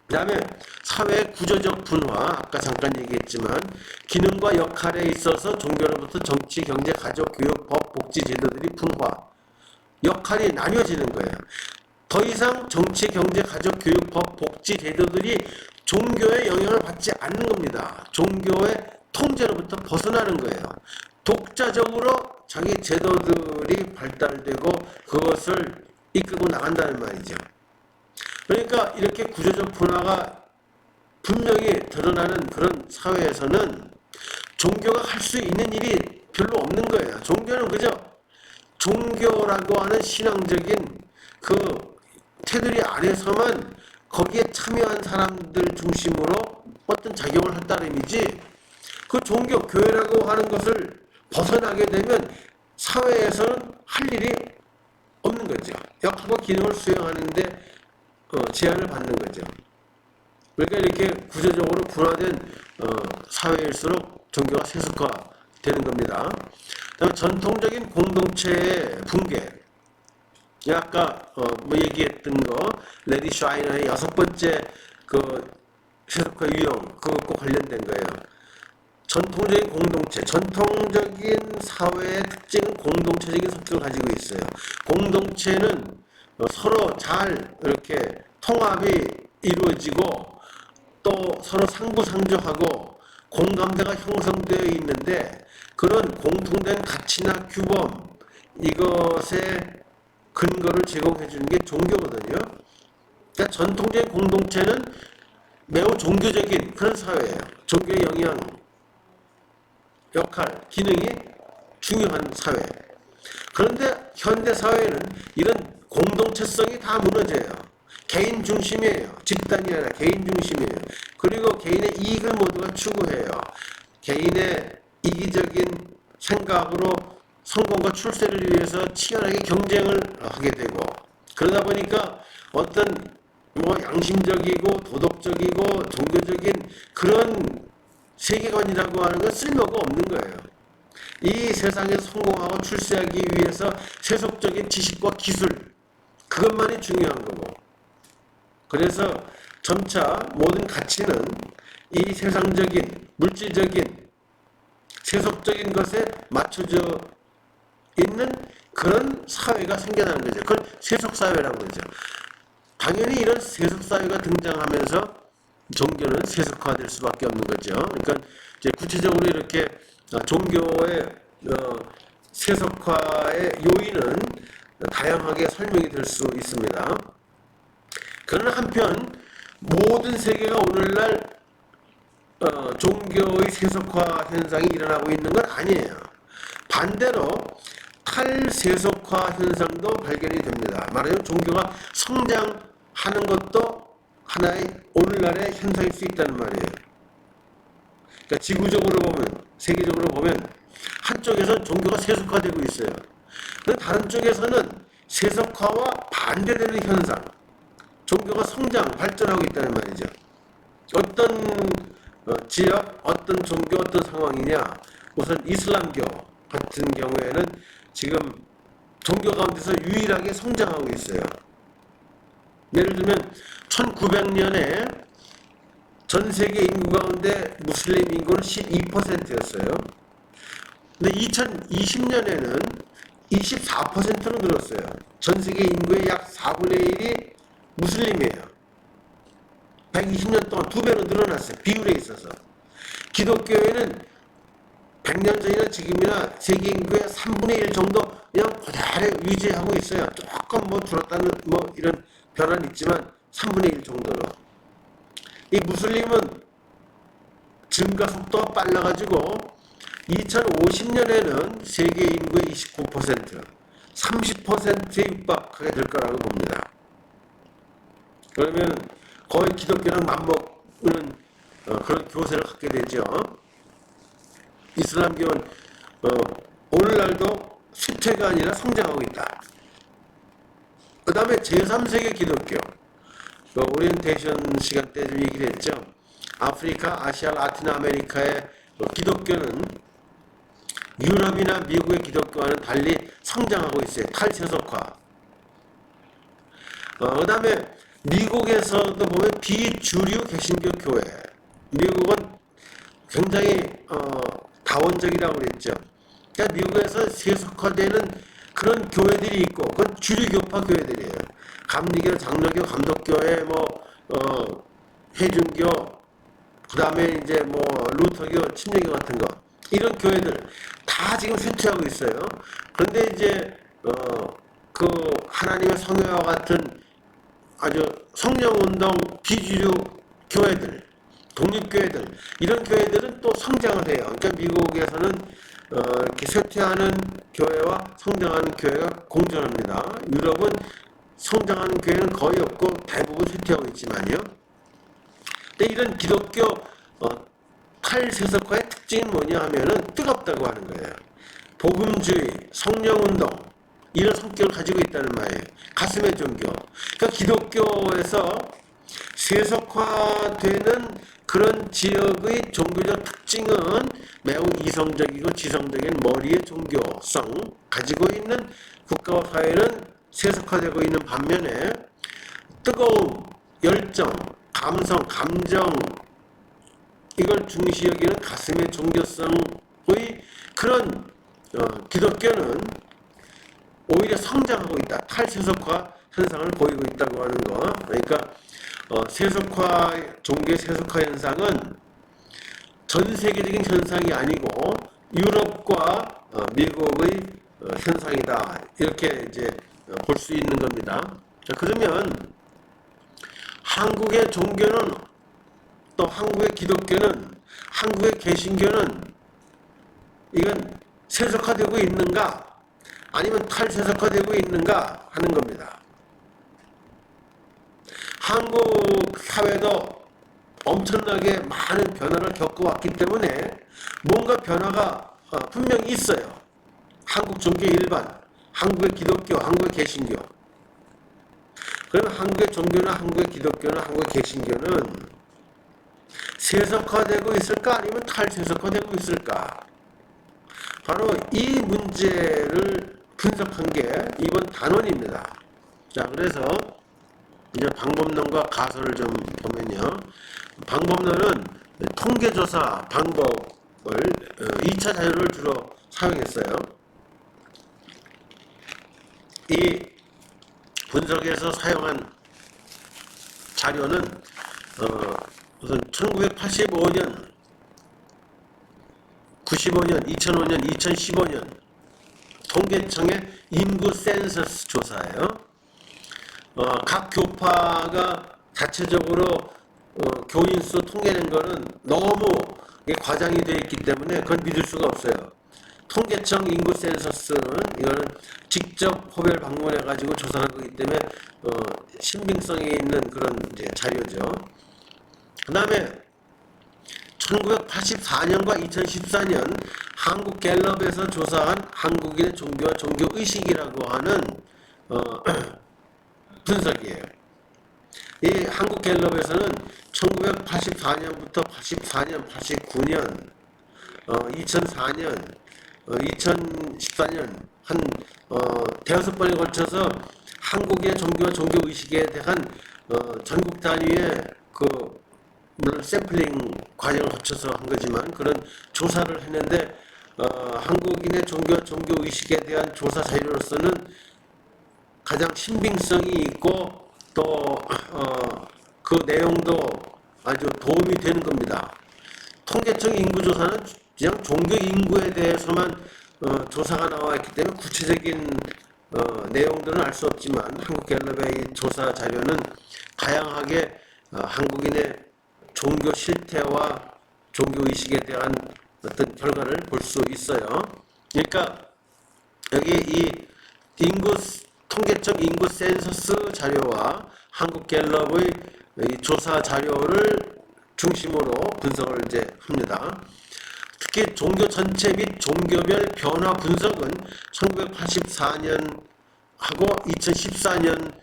그 다음에 사회 구조적 분화, 아까 잠깐 얘기했지만 기능과 역할에 있어서 종교로부터 정치, 경제, 가족, 교육, 법, 복지 제도들이 분화, 역할이 나뉘어지는 거예요. 더 이상 정치, 경제, 가족, 교육, 법, 복지 제도들이 종교의 영향을 받지 않는 겁니다. 종교의 통제로부터 벗어나는 거예요. 독자적으로 자기 제도들이 발달되고 그것을 이끌고 나간다는 말이죠. 그러니까 이렇게 구조적 분화가 분명히 드러나는 그런 사회에서는 종교가 할 수 있는 일이 별로 없는 거예요. 종교는 그저 종교라고 하는 신앙적인 그 테두리 안에서만 거기에 참여한 사람들 중심으로 어떤 작용을 한다는 의미지 그 종교, 교회라고 하는 것을 벗어나게 되면 사회에서는 할 일이 없는 거죠. 역할과 기능을 수행하는데 제한을 받는 거죠. 그러니까 이렇게 구조적으로 분화된 사회일수록 종교가 세속화되는 겁니다. 그다음에 전통적인 공동체의 붕괴. 아까 뭐 얘기했던 거 레디 샤이너의 6번째 그 세속화 유형 그것과 관련된 거예요. 전통적인 공동체, 전통적인 사회의 특징은 공동체적인 성격을 가지고 있어요. 공동체는 서로 잘 이렇게 통합이 이루어지고 또 서로 상부상조하고 공감대가 형성되어 있는데 그런 공통된 가치나 규범 이것에 근거를 제공해 주는 게 종교거든요. 그러니까 전통적인 공동체는 매우 종교적인 그런 사회예요. 종교의 영향, 역할, 기능이 중요한 사회. 그런데 현대 사회는 이런 공동체성이 다 무너져요. 개인 중심이에요. 집단이 아니라 개인 중심이에요. 그리고 개인의 이익을 모두가 추구해요. 개인의 이기적인 생각으로 성공과 출세를 위해서 치열하게 경쟁을 하게 되고 그러다 보니까 어떤 뭐 양심적이고 도덕적이고 종교적인 그런 세계관이라고 하는 건 쓸모가 없는 거예요. 이 세상에서 성공하고 출세하기 위해서 세속적인 지식과 기술, 그것만이 중요한 거고, 그래서 점차 모든 가치는 이 세상적인 물질적인 세속적인 것에 맞춰져 있는 그런 사회가 생겨나는 거죠. 그걸 세속사회라고 그러죠. 당연히 이런 세속사회가 등장하면서 종교는 세속화될 수밖에 없는 거죠. 그러니까 이제 구체적으로 이렇게 종교의 세속화의 요인은 다양하게 설명이 될 수 있습니다. 그러나 한편 모든 세계가 오늘날 종교의 세속화 현상이 일어나고 있는 건 아니에요. 반대로 탈세속화 현상도 발견이 됩니다. 말하자면 종교가 성장하는 것도 하나의 오늘날의 현상일 수 있다는 말이에요. 그러니까 지구적으로 보면, 세계적으로 보면 한쪽에서는 종교가 세속화되고 있어요. 다른 쪽에서는 세속화와 반대되는 현상, 종교가 성장, 발전하고 있다는 말이죠. 어떤 지역, 어떤 종교, 어떤 상황이냐. 우선 이슬람교 같은 경우에는 지금 종교 가운데서 유일하게 성장하고 있어요. 예를 들면 1900년에 전 세계 인구 가운데 무슬림 인구는 12%였어요. 근데 2020년에는 24%로 늘었어요. 전 세계 인구의 약 4분의 1이 무슬림이에요. 120년 동안 2배로 늘어났어요. 비율에 있어서. 기독교회는 100년 전이나 지금이나 세계 인구의 3분의 1 정도 그냥 그대로 유지하고 있어요. 조금 뭐 줄었다는 뭐 이런 변화는 있지만 3분의 1 정도로. 이 무슬림은 증가 속도가 빨라가지고 2050년에는 세계 인구의 29%, 30%에 육박하게 될 거라고 봅니다. 그러면 거의 기독교랑 맞먹는 그런 교세를 갖게 되죠. 이슬람교는 오늘날도 쇠퇴가 아니라 성장하고 있다. 그 다음에 제3세계 기독교, 오리엔테이션 시간 때 좀 얘기를 했죠. 아프리카, 아시아, 라틴 아메리카의 기독교는 유럽이나 미국의 기독교와는 달리 성장하고 있어요. 탈세속화. 그 다음에 미국에서도 보면 비주류 개신교 교회. 미국은 굉장히 다원적이라고 그랬죠. 그러니까 미국에서 세속화되는 그런 교회들이 있고, 그건 주류교파 교회들이에요. 감리교, 장로교, 감독교회, 회중교, 그 다음에 이제 루터교, 침례교 같은 거, 이런 교회들 다 지금 쇠퇴하고 있어요. 그런데 이제 그 하나님의 성회와 같은 아주 성령운동 비주류 교회들, 독립교회들, 이런 교회들은 또 성장을 해요. 그러니까 미국에서는 이렇게 쇠퇴하는 교회와 성장하는 교회가 공존합니다. 유럽은 성장하는 교회는 거의 없고 대부분 쇠퇴하고 있지만요. 근데 이런 기독교 탈세속화의 특징은 뭐냐 하면은 뜨겁다고 하는 거예요. 복음주의, 성령운동, 이런 성격을 가지고 있다는 말이에요. 가슴의 종교. 그러니까 기독교에서 세속화되는 그런 지역의 종교적 특징은 매우 이성적이고 지성적인 머리의 종교성 가지고 있는 국가와 사회는 세속화되고 있는 반면에 뜨거움, 열정, 감성, 감정, 이걸 중시 여기는 가슴의 종교성의 그런 기독교는 오히려 성장하고 있다. 탈세속화 현상을 보이고 있다고 하는 거. 그러니까 세속화, 종교의 세속화 현상은 전 세계적인 현상이 아니고 유럽과 미국의 현상이다. 이렇게 이제 볼 수 있는 겁니다. 자, 그러면 한국의 종교는, 또 한국의 기독교는, 한국의 개신교는 이건 세속화되고 있는가 아니면 탈세속화되고 있는가 하는 겁니다. 한국 사회도 엄청나게 많은 변화를 겪어왔기 때문에 뭔가 변화가 분명히 있어요. 한국 종교 일반, 한국의 기독교, 한국의 개신교. 그러면 한국의 종교나 한국의 기독교나 한국의 개신교는 세속화되고 있을까 아니면 탈세속화되고 있을까? 바로 이 문제를 분석한 게 이번 단원입니다. 자, 그래서 이제 방법론과 가설을 좀 보면요. 방법론은 통계조사 방법을 2차 자료를 주로 사용했어요. 이 분석에서 사용한 자료는 우선 1985년, 95년, 2005년, 2015년 통계청의 인구 센서스 조사예요. 각 교파가 자체적으로 교인수 통계낸 거는 너무 과장이 되어 있기 때문에 그건 믿을 수가 없어요. 통계청 인구 센서스는 이거는 직접 호별 방문해 가지고 조사한 거기 때문에 신빙성이 있는 그런 이제 자료죠. 그 다음에 1984년과 2014년 한국 갤럽에서 조사한 한국인의 종교와 종교의식이라고 하는 분석이에요. 이 한국 갤럽에서는 1984년부터 84년, 89년, 2004년, 2014년 한 대여섯 번에 걸쳐서 한국의 종교와 종교의식에 대한 전국 단위의 물론 샘플링 과정을 거쳐서 한 거지만 그런 조사를 했는데 한국인의 종교와 종교의식에 대한 조사 자료로서는 가장 신빙성이 있고 또 그 내용도 아주 도움이 되는 겁니다. 통계청 인구조사는 그냥 종교 인구에 대해서만 조사가 나와 있기 때문에 구체적인 내용들은 알 수 없지만 한국갤럽의 이 조사 자료는 다양하게 한국인의 종교 실태와 종교 의식에 대한 어떤 결과를 볼 수 있어요. 그러니까 여기 이 통계청 인구 센서스 자료와 한국갤럽의 이 조사 자료를 중심으로 분석을 이제 합니다. 특히 종교 전체 및 종교별 변화 분석은 1984년하고 2014년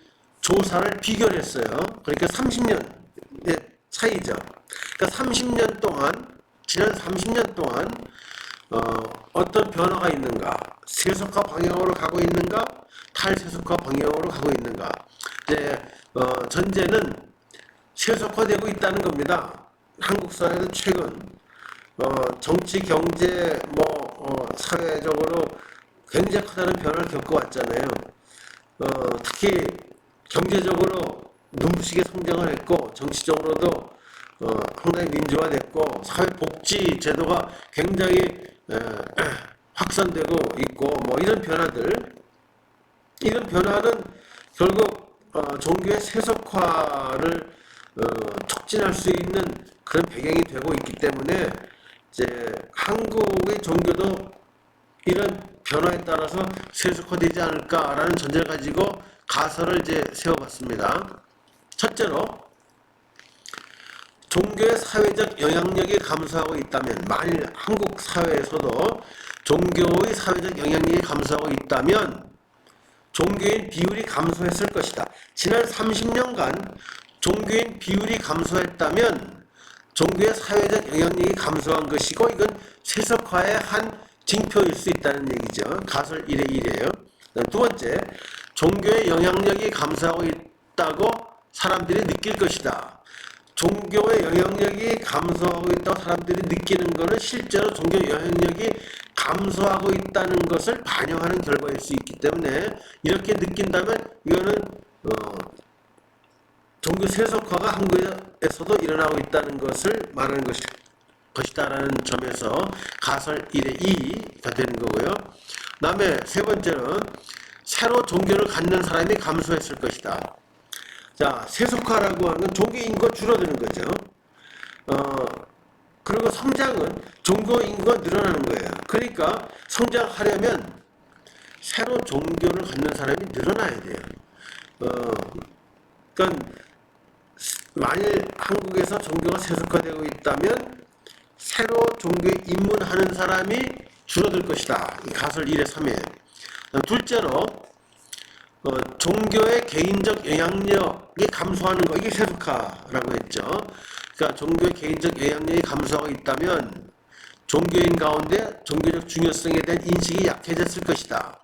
조사를 비교했어요. 그러니까 30년의 차이죠. 그러니까 30년 동안, 지난 30년 동안 어떤 변화가 있는가, 세속화 방향으로 가고 있는가, 탈세속화 방향으로 가고 있는가. 이제 전제는 세속화되고 있다는 겁니다. 한국 사회는 최근 정치, 경제, 사회적으로 굉장히 커다란 변화를 겪어왔잖아요. 특히 경제적으로 눈부시게 성장을 했고 정치적으로도 상당히 민주화됐고 사회복지 제도가 굉장히 확산되고 있고 이런 변화는 결국 종교의 세속화를 촉진할 수 있는 그런 배경이 되고 있기 때문에 이제 한국의 종교도 이런 변화에 따라서 세속화되지 않을까라는 전제를 가지고 가설을 이제 세워봤습니다. 첫째로 종교의 사회적 영향력이 감소하고 있다면, 만일 한국 사회에서도 종교의 사회적 영향력이 감소하고 있다면 종교인 비율이 감소했을 것이다. 지난 30년간 종교인 비율이 감소했다면 종교의 사회적 영향력이 감소한 것이고 이건 세속화의 한 징표일 수 있다는 얘기죠. 가설 1의 1이에요. 두 번째, 종교의 영향력이 감소하고 있다고 사람들이 느낄 것이다. 종교의 영향력이 감소하고 있다고 사람들이 느끼는 것은 실제로 종교 영향력이 감소하고 있다는 것을 반영하는 결과일 수 있기 때문에 이렇게 느낀다면 이거는 종교 세속화가 한국에서도 일어나고 있다는 것을 말하는 것이다라는 점에서 가설 1의 2가 되는 거고요. 그 다음에 세 번째는 새로 종교를 갖는 사람이 감소했을 것이다. 자, 세속화라고 하는 건 종교 인구가 줄어드는 거죠. 그리고 성장은 종교 인구가 늘어나는 거예요. 그러니까 성장하려면 새로 종교를 갖는 사람이 늘어나야 돼요. 그러니까 만일 한국에서 종교가 세속화되고 있다면 새로 종교에 입문하는 사람이 줄어들 것이다. 이 가설 1의 3이에요. 둘째로 종교의 개인적 영향력이 감소하는 거, 이게 세속화라고 했죠. 그러니까 종교의 개인적 영향력이 감소하고 있다면 종교인 가운데 종교적 중요성에 대한 인식이 약해졌을 것이다.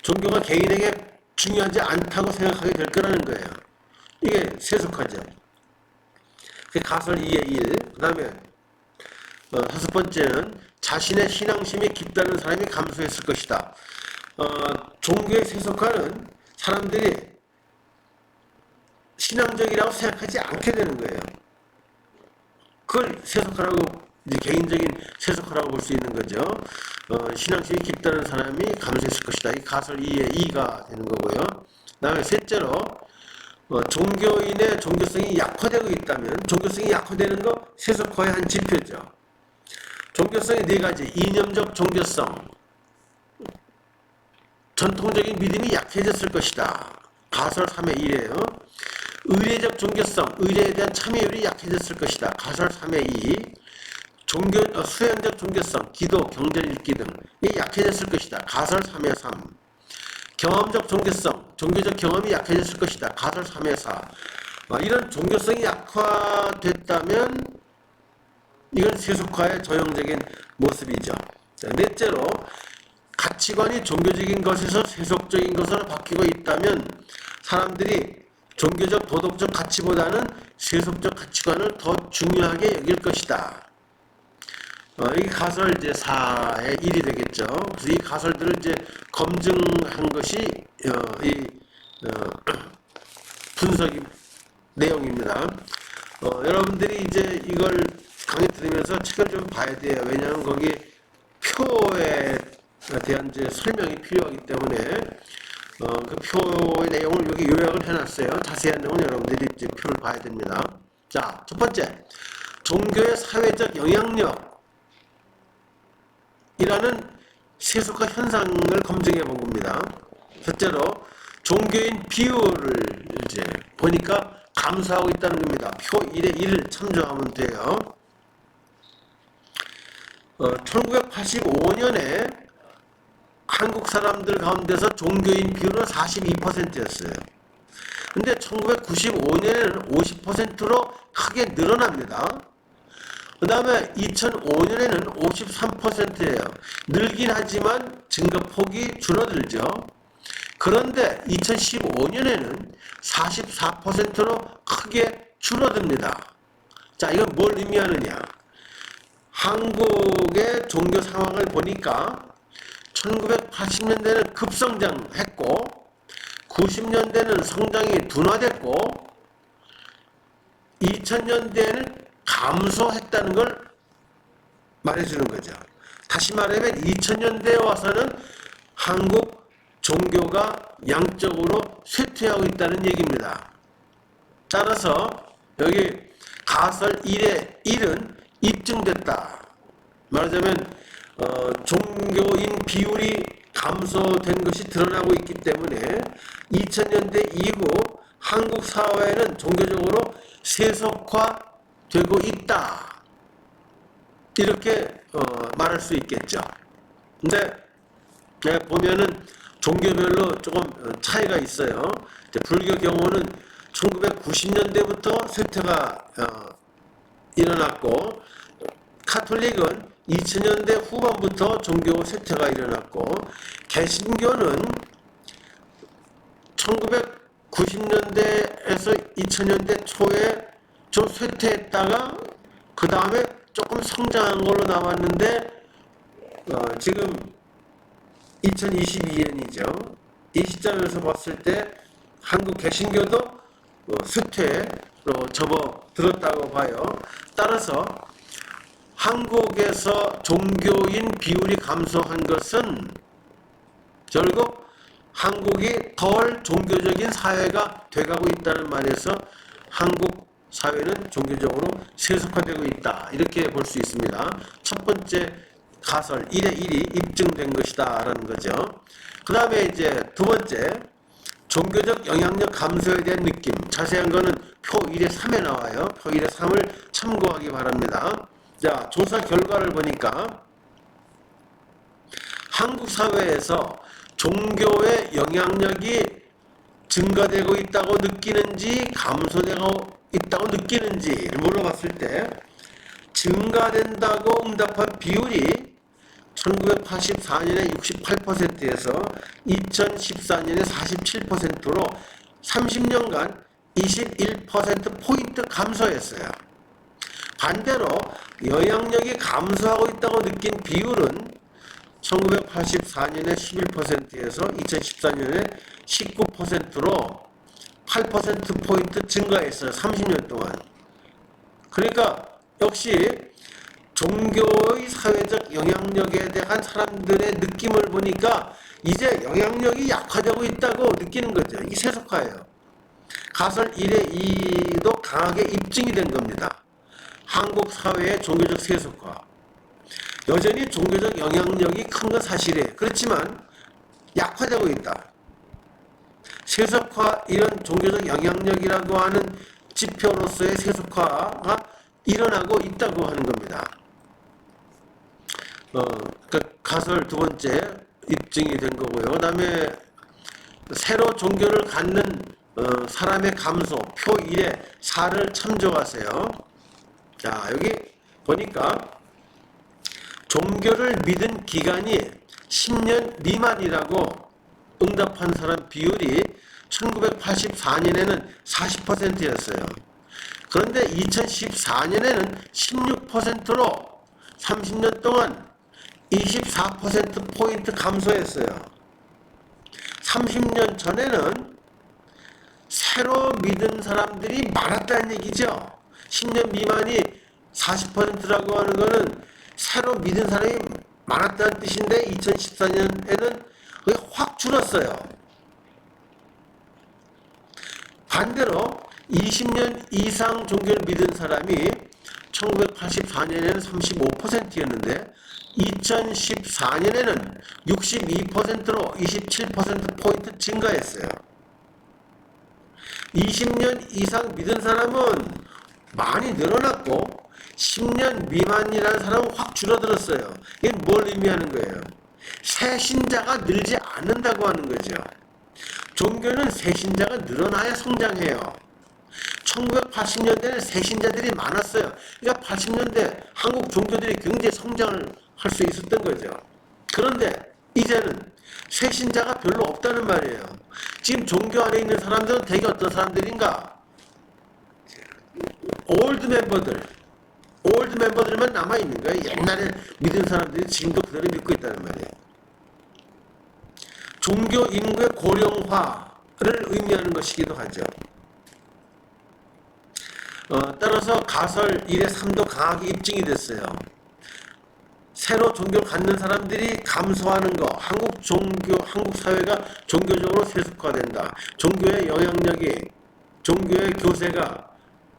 종교가 개인에게 중요하지 않다고 생각하게 될 거라는 거예요. 이게 세속화죠. 가설 2의 1. 그 다음에 다섯 번째는 자신의 신앙심이 깊다는 사람이 감소했을 것이다. 종교의 세속화는 사람들이 신앙적이라고 생각하지 않게 되는 거예요. 그걸 세속화라고, 이제 개인적인 세속화라고 볼 수 있는 거죠. 신앙심이 깊다는 사람이 감소했을 것이다. 이 가설 2의 2가 되는 거고요. 그 다음에 셋째로 종교인의 종교성이 약화되고 있다면, 종교성이 약화되는 거 세속화의 한 지표죠. 종교성의 네 가지, 이념적 종교성, 전통적인 믿음이 약해졌을 것이다. 가설 3의 1이에요. 의례적 종교성, 의례에 대한 참여율이 약해졌을 것이다. 가설 3의 2. 수행적 종교성, 기도, 경전 읽기 등이 약해졌을 것이다. 가설 3의 3. 경험적 종교성, 종교적 경험이 약해졌을 것이다. 가설 3의 4. 이런 종교성이 약화됐다면 이건 세속화의 전형적인 모습이죠. 자, 넷째로 가치관이 종교적인 것에서 세속적인 것으로 바뀌고 있다면 사람들이 종교적 도덕적 가치보다는 세속적 가치관을 더 중요하게 여길 것이다. 이 가설 이제 4의 1이 되겠죠. 그래서 이 가설들을 이제 검증한 것이 분석 내용입니다. 여러분들이 이제 이걸 강의 들으면서 책을 좀 봐야 돼요. 왜냐하면 거기 표에 대한 이제 설명이 필요하기 때문에 그 표의 내용을 여기 요약을 해놨어요. 자세한 내용은 여러분들이 이제 표를 봐야 됩니다. 자, 첫 번째, 종교의 사회적 영향력. 이라는 세속화 현상을 검증해 본 겁니다. 첫째로 종교인 비율을 이제 보니까 감소하고 있다는 겁니다. 표 1의 1을 참조하면 돼요. 1985년에 한국 사람들 가운데서 종교인 비율은 42%였어요. 근데 1995년에는 50%로 크게 늘어납니다. 그 다음에 2005년에는 53%예요. 늘긴 하지만 증가폭이 줄어들죠. 그런데 2015년에는 44%로 크게 줄어듭니다. 자, 이건 뭘 의미하느냐? 한국의 종교 상황을 보니까 1980년대는 급성장했고 90년대는 성장이 둔화됐고 2000년대에는 감소했다는 걸 말해주는 거죠. 다시 말하면 2000년대에 와서는 한국 종교가 양적으로 쇠퇴하고 있다는 얘기입니다. 따라서 여기 가설 1의 1은 입증됐다. 말하자면 종교인 비율이 감소된 것이 드러나고 있기 때문에 2000년대 이후 한국 사회는 종교적으로 세속화되고 있다. 이렇게 말할 수 있겠죠. 근데 보면은 종교별로 조금 차이가 있어요. 불교 경우는 1990년대부터 쇠퇴가 일어났고 카톨릭은 2000년대 후반부터 종교 쇠퇴가 일어났고 개신교는 1990년대에서 2000년대 초에 좀 쇠퇴했다가 그 다음에 조금 성장한 걸로 나왔는데 지금 2022년이죠. 이 시점에서 봤을 때 한국 개신교도 쇠퇴로 접어들었다고 봐요. 따라서 한국에서 종교인 비율이 감소한 것은 결국 한국이 덜 종교적인 사회가 돼가고 있다는 말에서 한국 사회는 종교적으로 세속화되고 있다. 이렇게 볼 수 있습니다. 첫 번째 가설 1의 1이 입증된 것이다 라는 거죠. 그 다음에 이제 두 번째 종교적 영향력 감소에 대한 느낌. 자세한 거는 표 1의 3에 나와요. 표 1의 3을 참고하기 바랍니다. 자, 조사 결과를 보니까 한국 사회에서 종교의 영향력이 증가되고 있다고 느끼는지 감소되고 있다고 느끼는지 물어봤을 때 증가된다고 응답한 비율이 1984년에 68%에서 2014년에 47%로 30년간 21%포인트 감소했어요. 반대로 영향력이 감소하고 있다고 느낀 비율은 1984년에 11%에서 2014년에 19%로 8%포인트 증가했어요. 30년 동안. 그러니까 역시 종교의 사회적 영향력에 대한 사람들의 느낌을 보니까 이제 영향력이 약화되고 있다고 느끼는 거죠. 이게 세속화예요. 가설 1의 2도 강하게 입증이 된 겁니다. 한국 사회의 종교적 세속화. 여전히 종교적 영향력이 큰 건 사실이에요. 그렇지만 약화되고 있다. 세속화, 이런 종교적 영향력이라고 하는 지표로서의 세속화가 일어나고 있다고 하는 겁니다. 그 가설 두 번째 입증이 된 거고요. 그 다음에 새로 종교를 갖는 사람의 감소, 표 1에 4를 참조하세요. 자, 여기 보니까 종교를 믿은 기간이 10년 미만이라고 응답한 사람 비율이 1984년에는 40%였어요. 그런데 2014년에는 16%로 30년 동안 24%포인트 감소했어요. 30년 전에는 새로 믿은 사람들이 많았다는 얘기죠. 10년 미만이 40%라고 하는 거는 새로 믿은 사람이 많았다는 뜻인데 2014년에는 그게 확 줄었어요. 반대로 20년 이상 종교를 믿은 사람이 1984년에는 35%였는데 2014년에는 62%로 27%포인트 증가했어요. 20년 이상 믿은 사람은 많이 늘어났고 10년 미만이라는 사람은 확 줄어들었어요. 이게 뭘 의미하는 거예요? 새 신자가 늘지 않는다고 하는 거죠. 종교는 새 신자가 늘어나야 성장해요. 1980년대에는 새 신자들이 많았어요. 그러니까 80년대 한국 종교들이 굉장히 성장을 할 수 있었던 거죠. 그런데 이제는 새 신자가 별로 없다는 말이에요. 지금 종교 안에 있는 사람들은 대개 어떤 사람들인가? 올드 멤버들만 남아있는 거예요. 옛날에 믿은 사람들이 지금도 그대로 믿고 있다는 말이에요. 종교 인구의 고령화를 의미하는 것이기도 하죠. 따라서 가설 1의 3도 강하게 입증이 됐어요. 새로 종교를 갖는 사람들이 감소하는 거, 한국 사회가 종교적으로 세속화된다. 종교의 영향력이, 종교의 교세가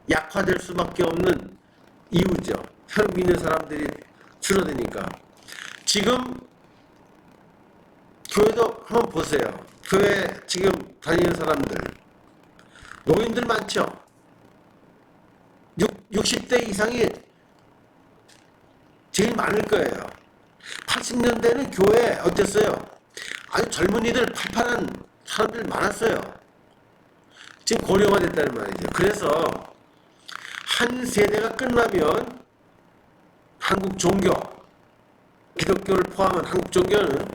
약화될 수밖에 없는 이유죠. 새로 믿는 사람들이 줄어드니까. 지금 교회도 한번 보세요. 교회 지금 다니는 사람들, 노인들 많죠? 60대 이상이 제일 많을 거예요. 80년대는 교회 어땠어요? 아주 젊은이들 팔팔한 사람들 많았어요. 지금 고령화됐다는 말이죠. 그래서 한 세대가 끝나면 한국 종교, 기독교를 포함한 한국 종교는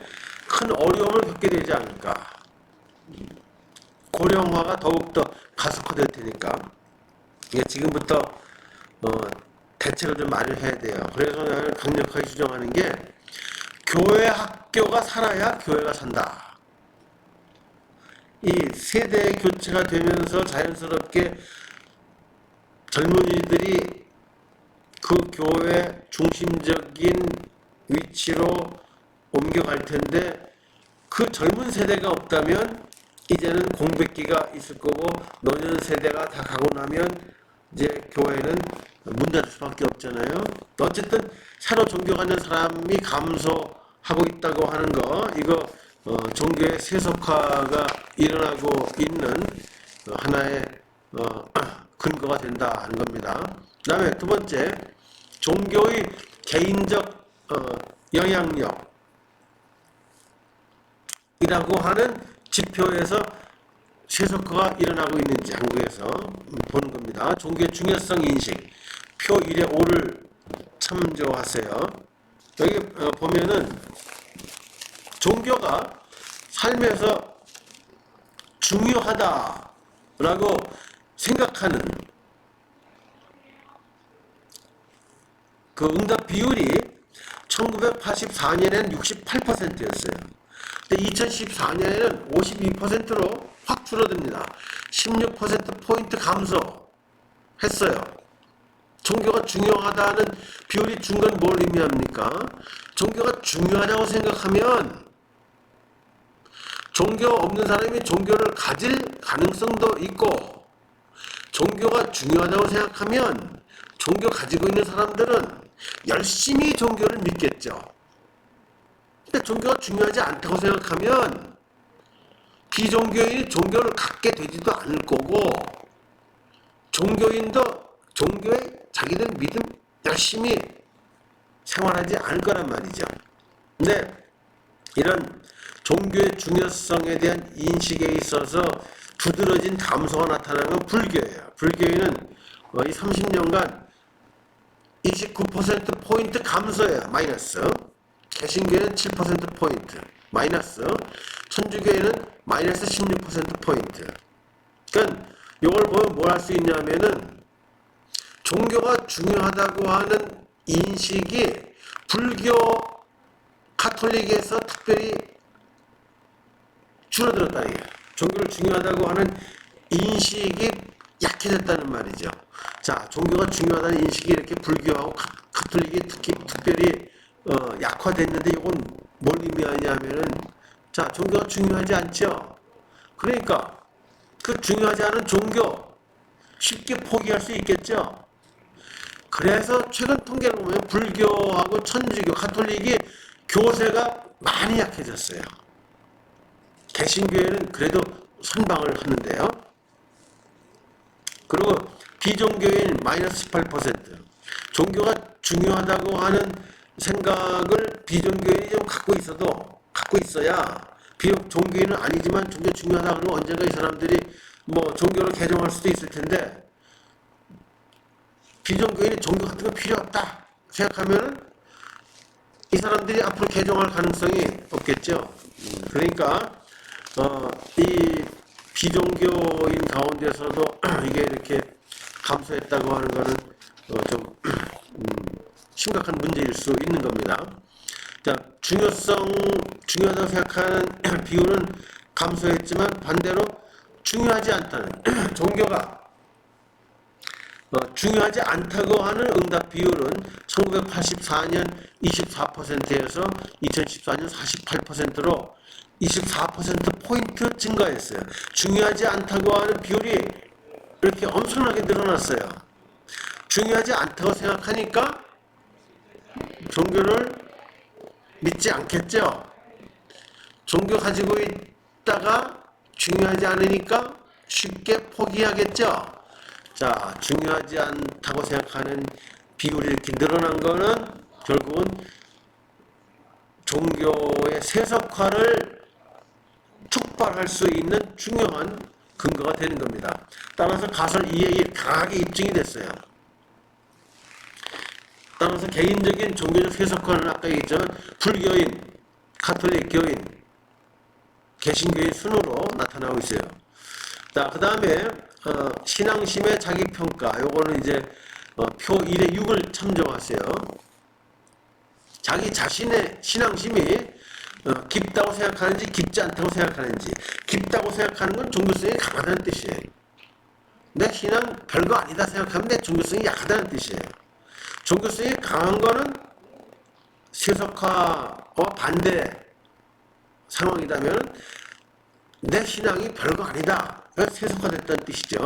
큰 어려움을 겪게 되지 않을까. 고령화가 더욱더 가속화될 테니까 지금부터 대책을 좀 마련해야 돼요. 그래서 나는 강력하게 주장하는 게 교회 학교가 살아야 교회가 산다. 이 세대 교체가 되면서 자연스럽게 젊은이들이 그 교회 중심적인 위치로 옮겨갈 텐데 그 젊은 세대가 없다면 이제는 공백기가 있을 거고 노년 세대가 다 가고 나면 이제 교회는 문 닫을 수밖에 없잖아요. 어쨌든 새로 종교 갖는 사람이 감소하고 있다고 하는 거, 이거 종교의 세속화가 일어나고 있는 하나의 근거가 된다 하는 겁니다. 그 다음에 두 번째, 종교의 개인적 영향력. 이라고 하는 지표에서 세속화가 일어나고 있는지 한국에서 보는 겁니다. 종교의 중요성 인식 표 1의 5를 참조하세요. 여기 보면은 종교가 삶에서 중요하다라고 생각하는 그 응답 비율이 1984년에는 68%였어요. 근데 2014년에는 52%로 확 줄어듭니다. 16%포인트 감소했어요. 종교가 중요하다는 비율이 준 건 뭘 의미합니까? 종교가 중요하다고 생각하면 종교 없는 사람이 종교를 가질 가능성도 있고, 종교가 중요하다고 생각하면 종교 가지고 있는 사람들은 열심히 종교를 믿겠죠. 근데 종교가 중요하지 않다고 생각하면 비종교인이 종교를 갖게 되지도 않을 거고, 종교인도 종교에 자기들 믿음 열심히 생활하지 않을 거란 말이죠. 근데 이런 종교의 중요성에 대한 인식에 있어서 두드러진 감소가 나타나는 건 불교예요. 불교인은 이 30년간 29%포인트 감소예요. 마이너스. 개신교는 7%포인트 마이너스. 천주교회는 마이너스 16%포인트. 그러니까 이걸 보면 뭘 할 수 있냐면은 종교가 중요하다고 하는 인식이 불교 카톨릭에서 특별히 줄어들었다는 얘기예요. 종교를 중요하다고 하는 인식이 약해졌다는 말이죠. 자, 종교가 중요하다는 인식이 이렇게 불교하고 카톨릭이 특별히 약화됐는데 이건 뭘 의미하냐면은, 자, 종교가 중요하지 않죠. 그러니까 그 중요하지 않은 종교 쉽게 포기할 수 있겠죠. 그래서 최근 통계를 보면 불교하고 천주교, 카톨릭이 교세가 많이 약해졌어요. 개신교회는 그래도 선방을 하는데요. 그리고 비종교인 마이너스 18%. 종교가 중요하다고 하는 생각을 비종교인이 좀 갖고 있어야, 비록 종교인은 아니지만 종교 중요하다 그러면 언젠가 이 사람들이 뭐 종교를 개종할 수도 있을 텐데, 비종교인이 종교 같은 거 필요 없다 생각하면은 이 사람들이 앞으로 개종할 가능성이 없겠죠. 그러니까 이 비종교인 가운데서도 이게 이렇게 감소했다고 하는 거는 좀 심각한 문제일 수 있는 겁니다. 자, 중요하다고 생각하는 비율은 감소했지만 반대로 중요하지 않다는 종교가 중요하지 않다고 하는 응답 비율은 1984년 24%에서 2014년 48%로 24%포인트 증가했어요. 중요하지 않다고 하는 비율이 이렇게 엄청나게 늘어났어요. 중요하지 않다고 생각하니까 종교를 믿지 않겠죠. 종교 가지고 있다가 중요하지 않으니까 쉽게 포기하겠죠. 자, 중요하지 않다고 생각하는 비율이 이렇게 늘어난 거는 결국은 종교의 세속화를 촉발할 수 있는 중요한 근거가 되는 겁니다. 따라서 가설 2에 1 강하게 입증이 됐어요. 따라서 개인적인 종교적 세속화는 아까 얘기했지만 불교인, 카톨릭 교인, 개신교인 순으로 나타나고 있어요. 자, 그 다음에 신앙심의 자기평가. 요거는 이제 표 1의 6을 참조하세요. 자기 자신의 신앙심이 깊다고 생각하는지 깊지 않다고 생각하는지. 깊다고 생각하는 건 종교성이 강하다는 뜻이에요. 내 신앙 별거 아니다 생각하면 내 종교성이 약하다는 뜻이에요. 종교성이 강한 거는 세속화와 반대 상황이라면 내 신앙이 별거 아니다. 세속화됐다는 뜻이죠.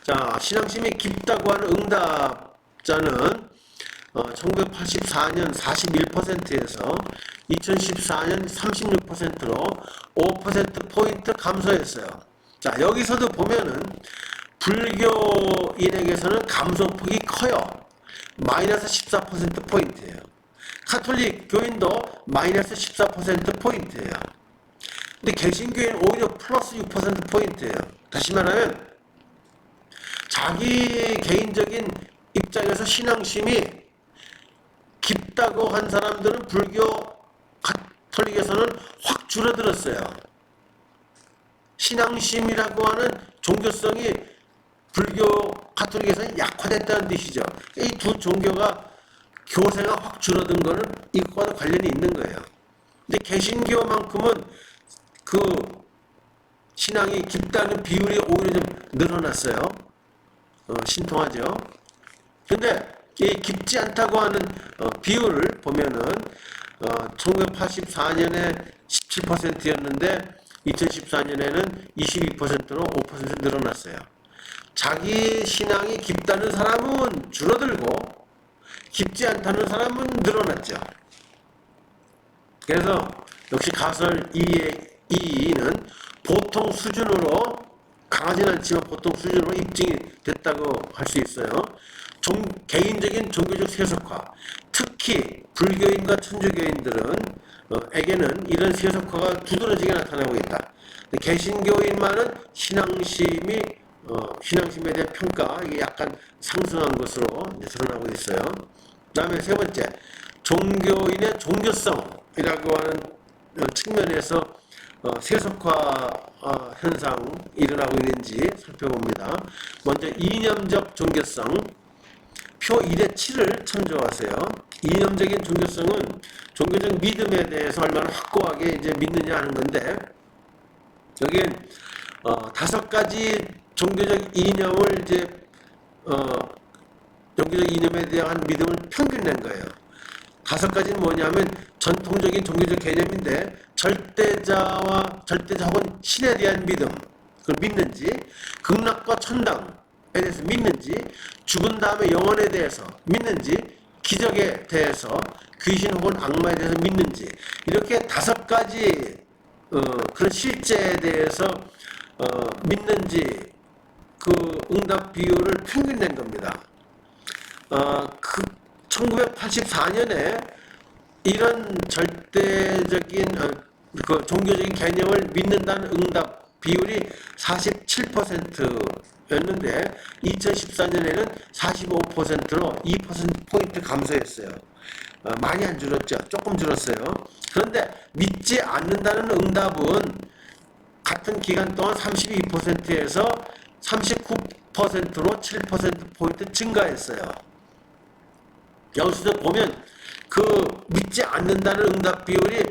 자, 신앙심이 깊다고 하는 응답자는 1984년 41%에서 2014년 36%로 5%포인트 감소했어요. 자, 여기서도 보면은 불교인에게서는 감소폭이 커요. 마이너스 14%포인트예요. 카톨릭 교인도 마이너스 14%포인트예요. 근데 개신교회는 오히려 플러스 6%포인트예요. 다시 말하면 자기 개인적인 입장에서 신앙심이 깊다고 한 사람들은 불교 가톨릭에서는 확 줄어들었어요. 신앙심이라고 하는 종교성이 불교 가톨릭에서는 약화됐다는 뜻이죠. 이 두 종교가 교세가 확 줄어든 거는 이것과도 관련이 있는 거예요. 근데 개신교만큼은 그 신앙이 깊다는 비율이 오히려 좀 늘어났어요. 신통하죠. 근데 이 깊지 않다고 하는 비율을 보면은 1984년에 17%였는데 2014년에는 22%로 5% 늘어났어요. 자기 신앙이 깊다는 사람은 줄어들고 깊지 않다는 사람은 늘어났죠. 그래서 역시 가설 2는 보통 수준으로 강하지는 않지만 보통 수준으로 입증이 됐다고 할 수 있어요. 개인적인 종교적 세속화, 특히 불교인과 천주교인들은 에게는 이런 세속화가 두드러지게 나타나고 있다. 개신교인만은 신앙심에 대한 평가 이게 약간 상승한 것으로 이제 드러나고 있어요. 그다음에 세 번째, 종교인의 종교성이라고 하는 측면에서 세속화 현상 일어나고 있는지 살펴봅니다. 먼저 이념적 종교성, 표 1의 7을 참조하세요. 이념적인 종교성은 종교적 믿음에 대해서 얼마나 확고하게 이제 믿느냐 하는 건데, 여기엔 5가지 종교적 이념을 이제 종교적 이념에 대한 믿음을 평균낸 거예요. 5가지는 뭐냐면 전통적인 종교적 개념인데 절대자 혹은 신에 대한 믿음, 그걸 믿는지, 극락과 천당에 대해서 믿는지, 죽은 다음에 영혼에 대해서 믿는지, 기적에 대해서, 귀신 혹은 악마에 대해서 믿는지, 이렇게 5가지 그런 실제에 대해서 믿는지 그 응답 비율을 평균낸 겁니다. 1984년에 이런 절대적인 그 종교적인 개념을 믿는다는 응답 비율이 47%였는데 2014년에는 45%로 2%포인트 감소했어요. 많이 안 줄었죠. 조금 줄었어요. 그런데 믿지 않는다는 응답은 같은 기간 동안 32%에서 39%로 7%포인트 증가했어요. 여기서 보면 그 믿지 않는다는 응답 비율이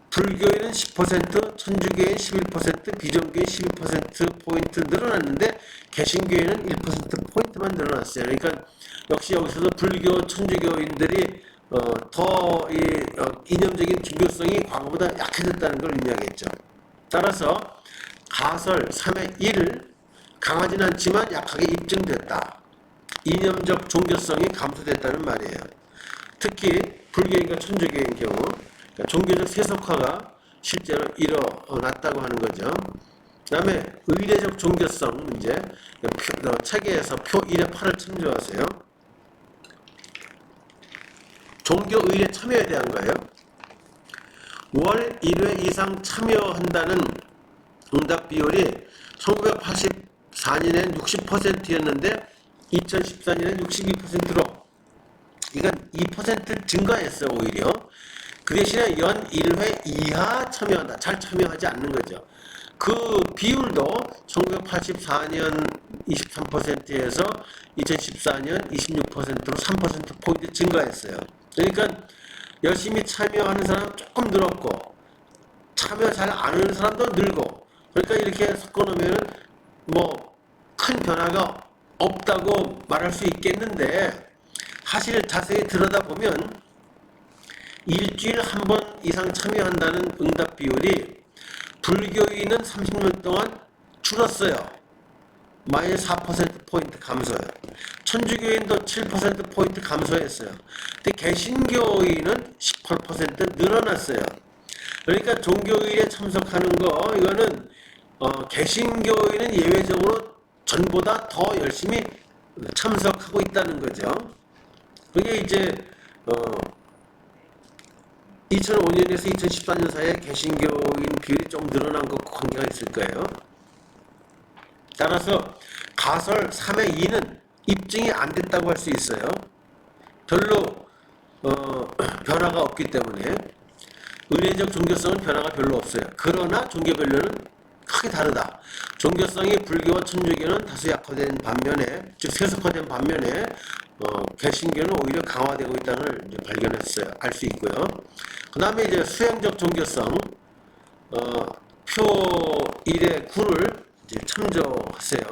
불교인은 10%, 천주교인 11%, 비종교인 12%포인트 늘어났는데 개신교인은 1%포인트만 늘어났어요. 그러니까 역시 여기서도 불교, 천주교인들이 더 이념적인 종교성이 과거보다 약해졌다는 걸 의미하겠죠. 따라서 가설 3의 1 강하지는 않지만 약하게 입증됐다. 이념적 종교성이 감소됐다는 말이에요. 특히 불교인과 천주교인 경우 그러니까 종교적 세속화가 실제로 일어났다고 하는 거죠. 그 다음에 의례적 종교성 문제, 책에서 표 1의 8을 참조하세요. 종교 의례 참여에 대한 거예요. 월 1회 이상 참여한다는 응답 비율이 1984년엔 60%였는데 2014년엔 62%로 이건 2% 증가했어요. 오히려 그 대신에 연 1회 이하 참여한다. 잘 참여하지 않는 거죠. 그 비율도 1984년 23%에서 2014년 26%로 3%포인트 증가했어요. 그러니까 열심히 참여하는 사람 조금 늘었고 참여 잘 안 하는 사람도 늘고 그러니까 이렇게 섞어놓으면 뭐 큰 변화가 없다고 말할 수 있겠는데 사실 자세히 들여다보면 일주일 한 번 이상 참여한다는 응답 비율이 불교인은 30년 동안 줄었어요. 마이너스 4%포인트 감소요. 천주교인도 7%포인트 감소했어요. 근데 개신교인은 18% 늘어났어요. 그러니까 종교일에 참석하는 거 이거는 개신교인은 예외적으로 전보다 더 열심히 참석하고 있다는 거죠. 그게 이제 2005년에서 2014년 사이에 개신교인 비율이 좀 늘어난 것과 관계가 있을 거예요. 따라서 가설 3의 2는 입증이 안 됐다고 할 수 있어요. 별로 변화가 없기 때문에 은혜적 종교성은 변화가 별로 없어요. 그러나 종교별로는 크게 다르다. 종교성이 불교와 천주교는 다소 약화된 반면에, 즉 세속화된 반면에 개신교는 오히려 강화되고 있다는 걸 이제 발견했어요. 알 수 있고요. 그 다음에 이제 수행적 종교성 표 1의 9를 이제 참조하세요.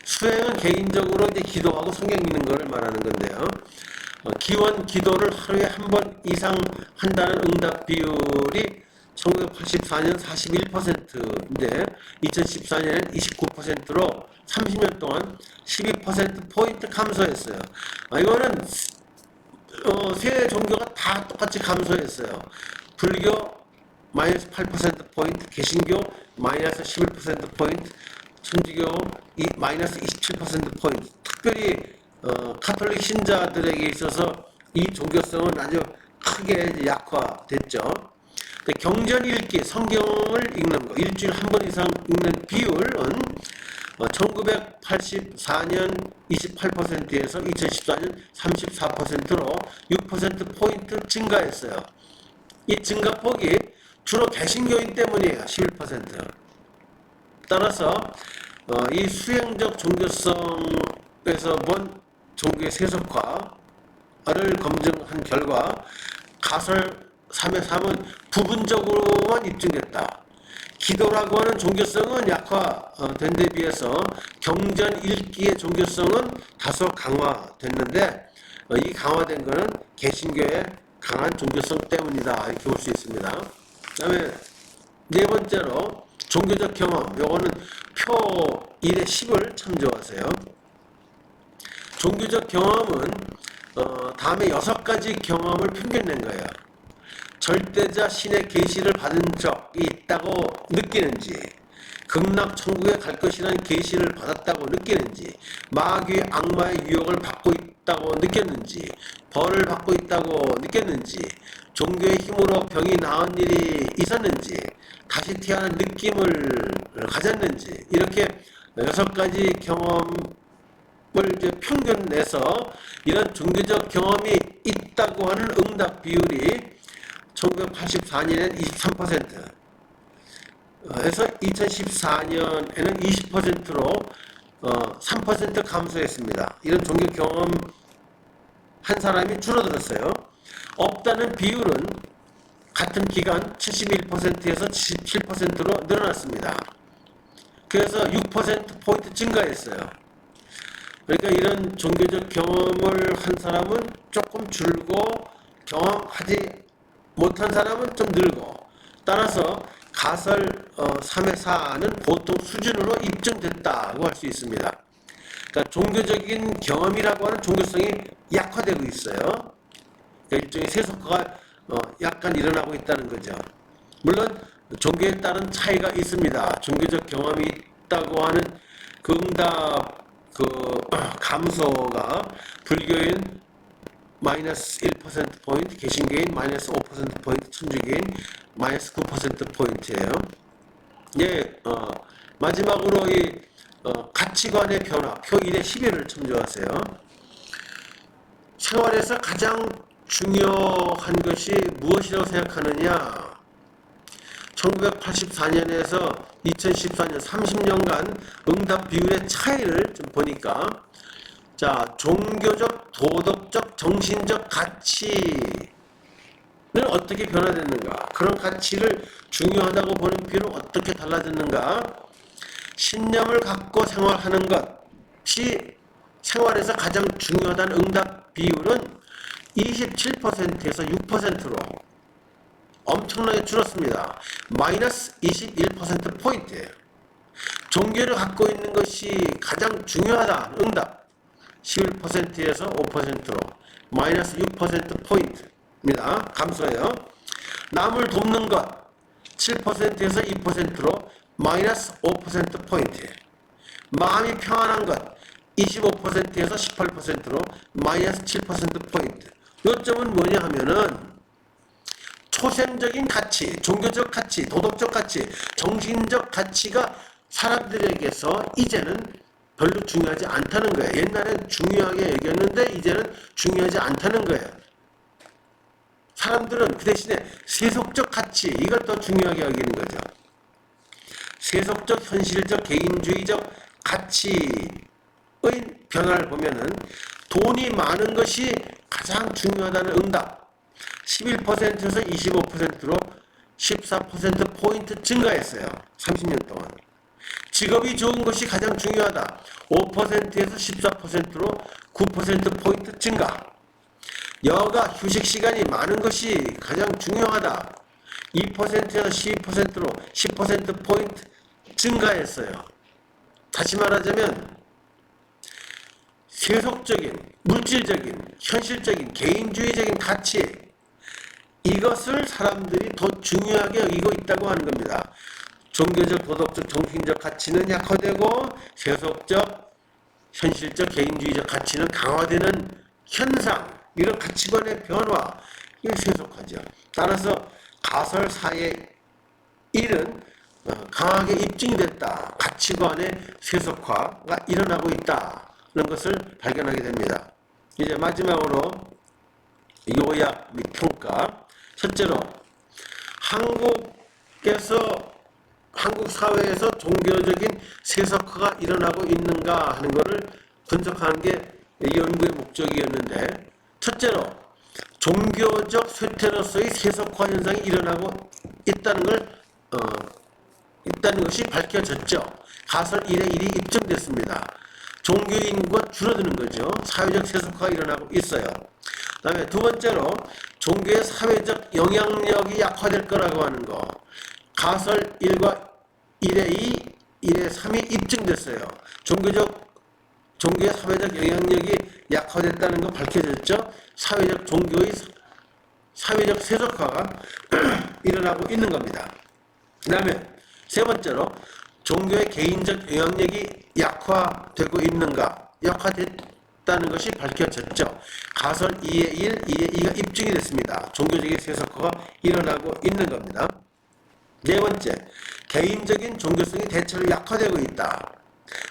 수행은 개인적으로 이제 기도하고 성경 읽는 것을 말하는 건데요. 기원 기도를 하루에 한 번 이상 한다는 응답 비율이 1984년 41%인데 2014년엔 29%로 30년 동안 12%포인트 감소했어요. 이거는 세 종교가 다 똑같이 감소했어요. 불교 마이너스 8%포인트, 개신교 마이너스 11%포인트, 천주교 마이너스 27%포인트. 특별히 카톨릭 신자들에게 있어서 이 종교성은 아주 크게 약화됐죠. 경전 읽기, 성경을 읽는 거, 일주일에 한 번 이상 읽는 비율은 1984년 28%에서 2014년 34%로 6%포인트 증가했어요. 이 증가폭이 주로 개신교인 때문이에요. 11%. 따라서 이 수행적 종교성에서 본 종교의 세속화를 검증한 결과 가설 3의 3은 부분적으로만 입증됐다. 기도라고 하는 종교성은 약화된 데 비해서 경전 읽기의 종교성은 다소 강화됐는데 이 강화된 것은 개신교의 강한 종교성 때문이다. 이렇게 볼 수 있습니다. 그 다음에 네 번째로 종교적 경험, 요거는 표 1의 10을 참조하세요. 종교적 경험은 다음에 6가지 경험을 평균낸 거예요. 절대자 신의 계시를 받은 적이 있다고 느끼는지, 극락 천국에 갈 것이라는 계시를 받았다고 느끼는지, 마귀 악마의 유혹을 받고 있다고 느꼈는지, 벌을 받고 있다고 느꼈는지, 종교의 힘으로 병이 나은 일이 있었는지, 다시 태어난 느낌을 가졌는지, 이렇게 6가지 경험을 이제 평균 내서 이런 종교적 경험이 있다고 하는 응답 비율이 1984년에는 23%, 에서 2014년에는 20%로 3% 감소했습니다. 이런 종교 경험 한 사람이 줄어들었어요. 없다는 비율은 같은 기간 71%에서 77%로 늘어났습니다. 그래서 6%포인트 증가했어요. 그러니까 이런 종교적 경험을 한 사람은 조금 줄고 경험하지 못한 사람은 좀 늘고, 따라서 가설 3의 4는 보통 수준으로 입증됐다고 할 수 있습니다. 그러니까 종교적인 경험이라고 하는 종교성이 약화되고 있어요. 그러니까 일종의 세속화가 약간 일어나고 있다는 거죠. 물론 종교에 따른 차이가 있습니다. 종교적 경험이 있다고 하는 그 응답 감소가 불교인 마이너스 1%포인트, 개신교인 마이너스 5%포인트, 천주교인 마이너스 9%포인트예요. 예, 마지막으로 이 가치관의 변화, 표 1의 11을 참조하세요. 생활에서 가장 중요한 것이 무엇이라고 생각하느냐? 1984년에서 2014년 30년간 응답 비율의 차이를 좀 보니까, 자, 종교적, 도덕적, 정신적 가치는 어떻게 변화됐는가? 그런 가치를 중요하다고 보는 비율은 어떻게 달라졌는가? 신념을 갖고 생활하는 것이 생활에서 가장 중요하다는 응답 비율은 27%에서 6%로 엄청나게 줄었습니다. 마이너스 21%포인트예요. 종교를 갖고 있는 것이 가장 중요하다. 응답 11%에서 5%로 마이너스 6%포인트입니다. 감소해요. 남을 돕는 것 7%에서 2%로 마이너스 5%포인트. 마음이 평안한 것 25%에서 18%로 마이너스 7%포인트. 요점은 뭐냐 하면은 초생적인 가치, 종교적 가치, 도덕적 가치, 정신적 가치가 사람들에게서 이제는 별로 중요하지 않다는 거예요. 옛날엔 중요하게 여겼는데 이제는 중요하지 않다는 거예요. 사람들은 그 대신에 세속적 가치, 이걸 더 중요하게 여기는 거죠. 세속적, 현실적, 개인주의적 가치의 변화를 보면은 돈이 많은 것이 가장 중요하다는 응답. 11%에서 25%로 14%포인트 증가했어요. 30년 동안. 직업이 좋은 것이 가장 중요하다. 5%에서 14%로 9%포인트 증가. 여가 휴식 시간이 많은 것이 가장 중요하다. 2%에서 12%로 10%포인트 증가했어요. 다시 말하자면 세속적인, 물질적인, 현실적인, 개인주의적인 가치, 이것을 사람들이 더 중요하게 여기고 있다고 하는 겁니다. 종교적, 도덕적, 정신적 가치는 약화되고 세속적, 현실적, 개인주의적 가치는 강화되는 현상, 이런 가치관의 변화, 이게 세속화죠. 따라서 가설사의 일은 강하게 입증이 됐다. 가치관의 세속화가 일어나고 있다는 것을 발견하게 됩니다. 이제 마지막으로 요약 및 평가. 첫째로 한국 사회에서 종교적인 세속화가 일어나고 있는가 하는 것을 분석하는 게 이 연구의 목적이었는데, 첫째로 종교적 쇠퇴로서의 세속화 현상이 일어나고 있다는 것이 밝혀졌죠. 가설 1의 1이 입증됐습니다. 종교의 인구가 줄어드는 거죠. 사회적 세속화가 일어나고 있어요. 그 다음에 두 번째로 종교의 사회적 영향력이 약화될 거라고 하는 거. 가설 1과 1의 2, 1의 3이 입증됐어요. 종교의 사회적 영향력이 약화됐다는 거 밝혀졌죠. 종교의 사회적 세속화가 일어나고 있는 겁니다. 그 다음에 세 번째로 종교의 개인적 영향력이 약화되고 있는가, 약화됐다는 것이 밝혀졌죠. 가설 2의 1, 2의 2가 입증이 됐습니다. 종교적인 세속화가 일어나고 있는 겁니다. 네 번째, 개인적인 종교성이 대체로 약화되고 있다.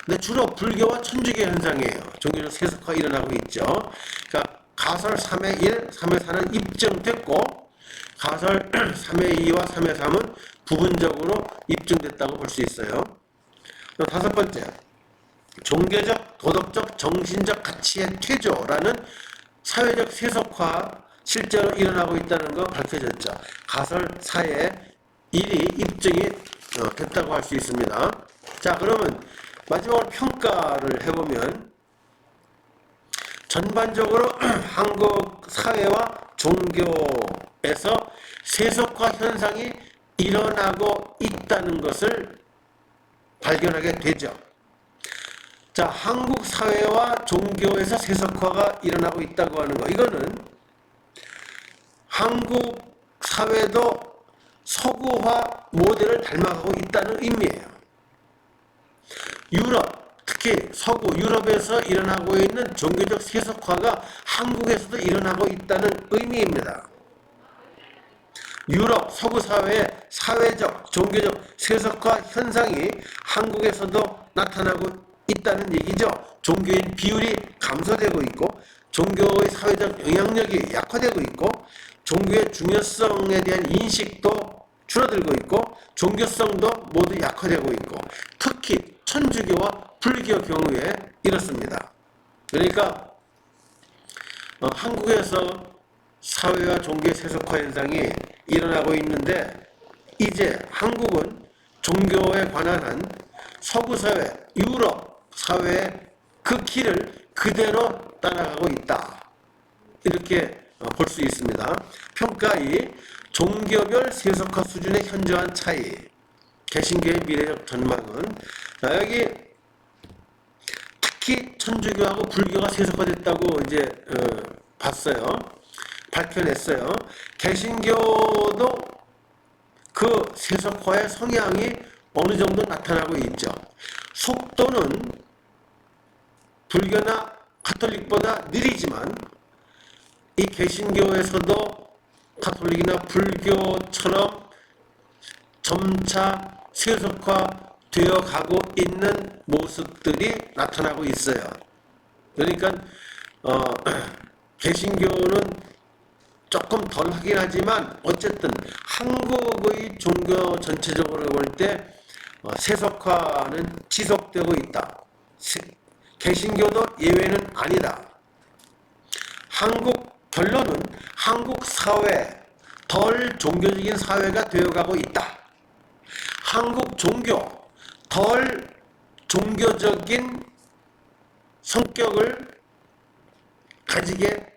근데 주로 불교와 천주교 현상이에요. 종교적 세속화가 일어나고 있죠. 그러니까 가설 3의 1, 3의 4는 입증됐고, 가설 3의 2와 3의 3은 부분적으로 입증됐다고 볼 수 있어요. 다섯 번째, 종교적, 도덕적, 정신적 가치의 퇴조라는 사회적 세속화 실제로 일어나고 있다는 거 밝혀졌죠. 가설 4의 1이 입증이 됐다고 할 수 있습니다. 자, 그러면 마지막으로 평가를 해보면 전반적으로 한국 사회와 종교에서 세속화 현상이 일어나고 있다는 것을 발견하게 되죠. 자, 한국 사회와 종교에서 세속화가 일어나고 있다고 하는 거, 이거는 한국 사회도 서구화 모델을 닮아가고 있다는 의미예요. 특히 서구 유럽에서 일어나고 있는 종교적 세속화가 한국에서도 일어나고 있다는 의미입니다. 유럽 서구 사회의 사회적, 종교적 세속화 현상이 한국에서도 나타나고 있다는 얘기죠. 종교인 비율이 감소되고 있고, 종교의 사회적 영향력이 약화되고 있고, 종교의 중요성에 대한 인식도 줄어들고 있고, 종교성도 모두 약화되고 있고, 특히 천주교와 불교 경우에 이렇습니다. 그러니까 한국에서 사회와 종교의 세속화 현상이 일어나고 있는데, 이제 한국은 종교에 관한 한 서구 사회, 유럽 사회의 그 길을 그대로 따라가고 있다. 이렇게 볼 수 있습니다. 평가 2, 종교별 세속화 수준의 현저한 차이, 개신교의 미래적 전망은, 자, 여기 특히 천주교하고 불교가 세속화됐다고 이제 봤어요. 밝혀냈어요. 개신교도 그 세속화의 성향이 어느 정도 나타나고 있죠. 속도는 불교나 가톨릭보다 느리지만 이 개신교에서도 카톨릭이나 불교처럼 점차 세속화되어 가고 있는 모습들이 나타나고 있어요. 그러니까 개신교는 조금 덜 하긴 하지만 어쨌든 한국의 종교 전체적으로 볼 때 세속화는 지속되고 있다. 개신교도 예외는 아니다. 결론은 한국 사회, 덜 종교적인 사회가 되어가고 있다. 한국 종교, 덜 종교적인 성격을 가지게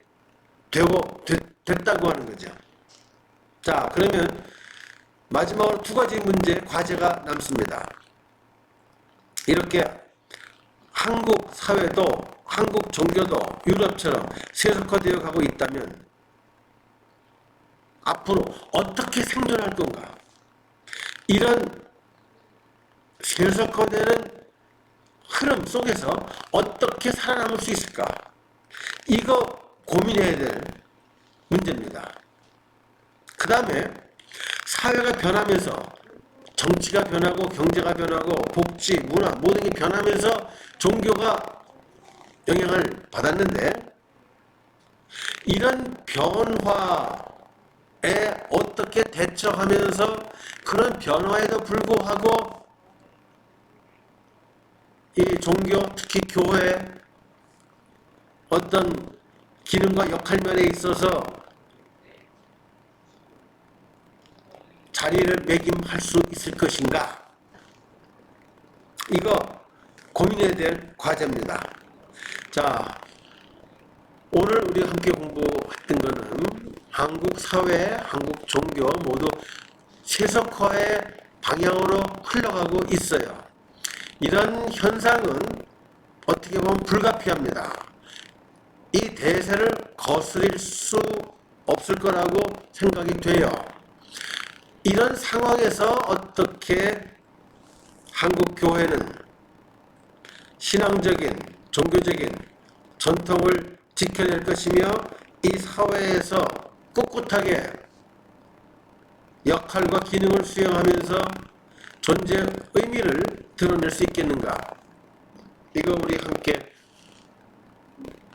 됐다고 하는 거죠. 자, 그러면 마지막으로 두 가지 과제가 남습니다. 이렇게 한국 사회도 한국 종교도 유럽처럼 세속화되어 가고 있다면 앞으로 어떻게 생존할 건가? 이런 세속화되는 흐름 속에서 어떻게 살아남을 수 있을까? 이거 고민해야 될 문제입니다. 그 다음에 사회가 변하면서 정치가 변하고 경제가 변하고 복지, 문화 모든 게 변하면서 종교가 영향을 받았는데 이런 변화에 어떻게 대처하면서 그런 변화에도 불구하고 이 종교, 특히 교회 어떤 기능과 역할면에 있어서 자리를 매김할 수 있을 것인가? 이거 고민해야 될 과제입니다. 자, 오늘 우리 함께 공부했던 거는 한국 사회, 한국 종교 모두 세속화의 방향으로 흘러가고 있어요. 이런 현상은 어떻게 보면 불가피합니다. 이 대세를 거스릴 수 없을 거라고 생각이 돼요. 이런 상황에서 어떻게 한국 교회는 신앙적인, 종교적인 전통을 지켜낼 것이며 이 사회에서 꿋꿋하게 역할과 기능을 수행하면서 존재의 의미를 드러낼 수 있겠는가? 이거 우리 함께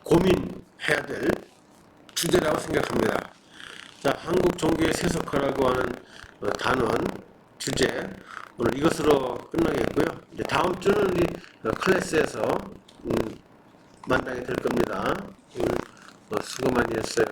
고민해야 될 주제라고 생각합니다. 자, 한국 종교의 세속화라고 하는 단원 주제 오늘 이것으로 끝나겠고요. 이제 다음 주는 우리 클래스에서 만나게 될 겁니다. 오늘 수고 많이 했어요.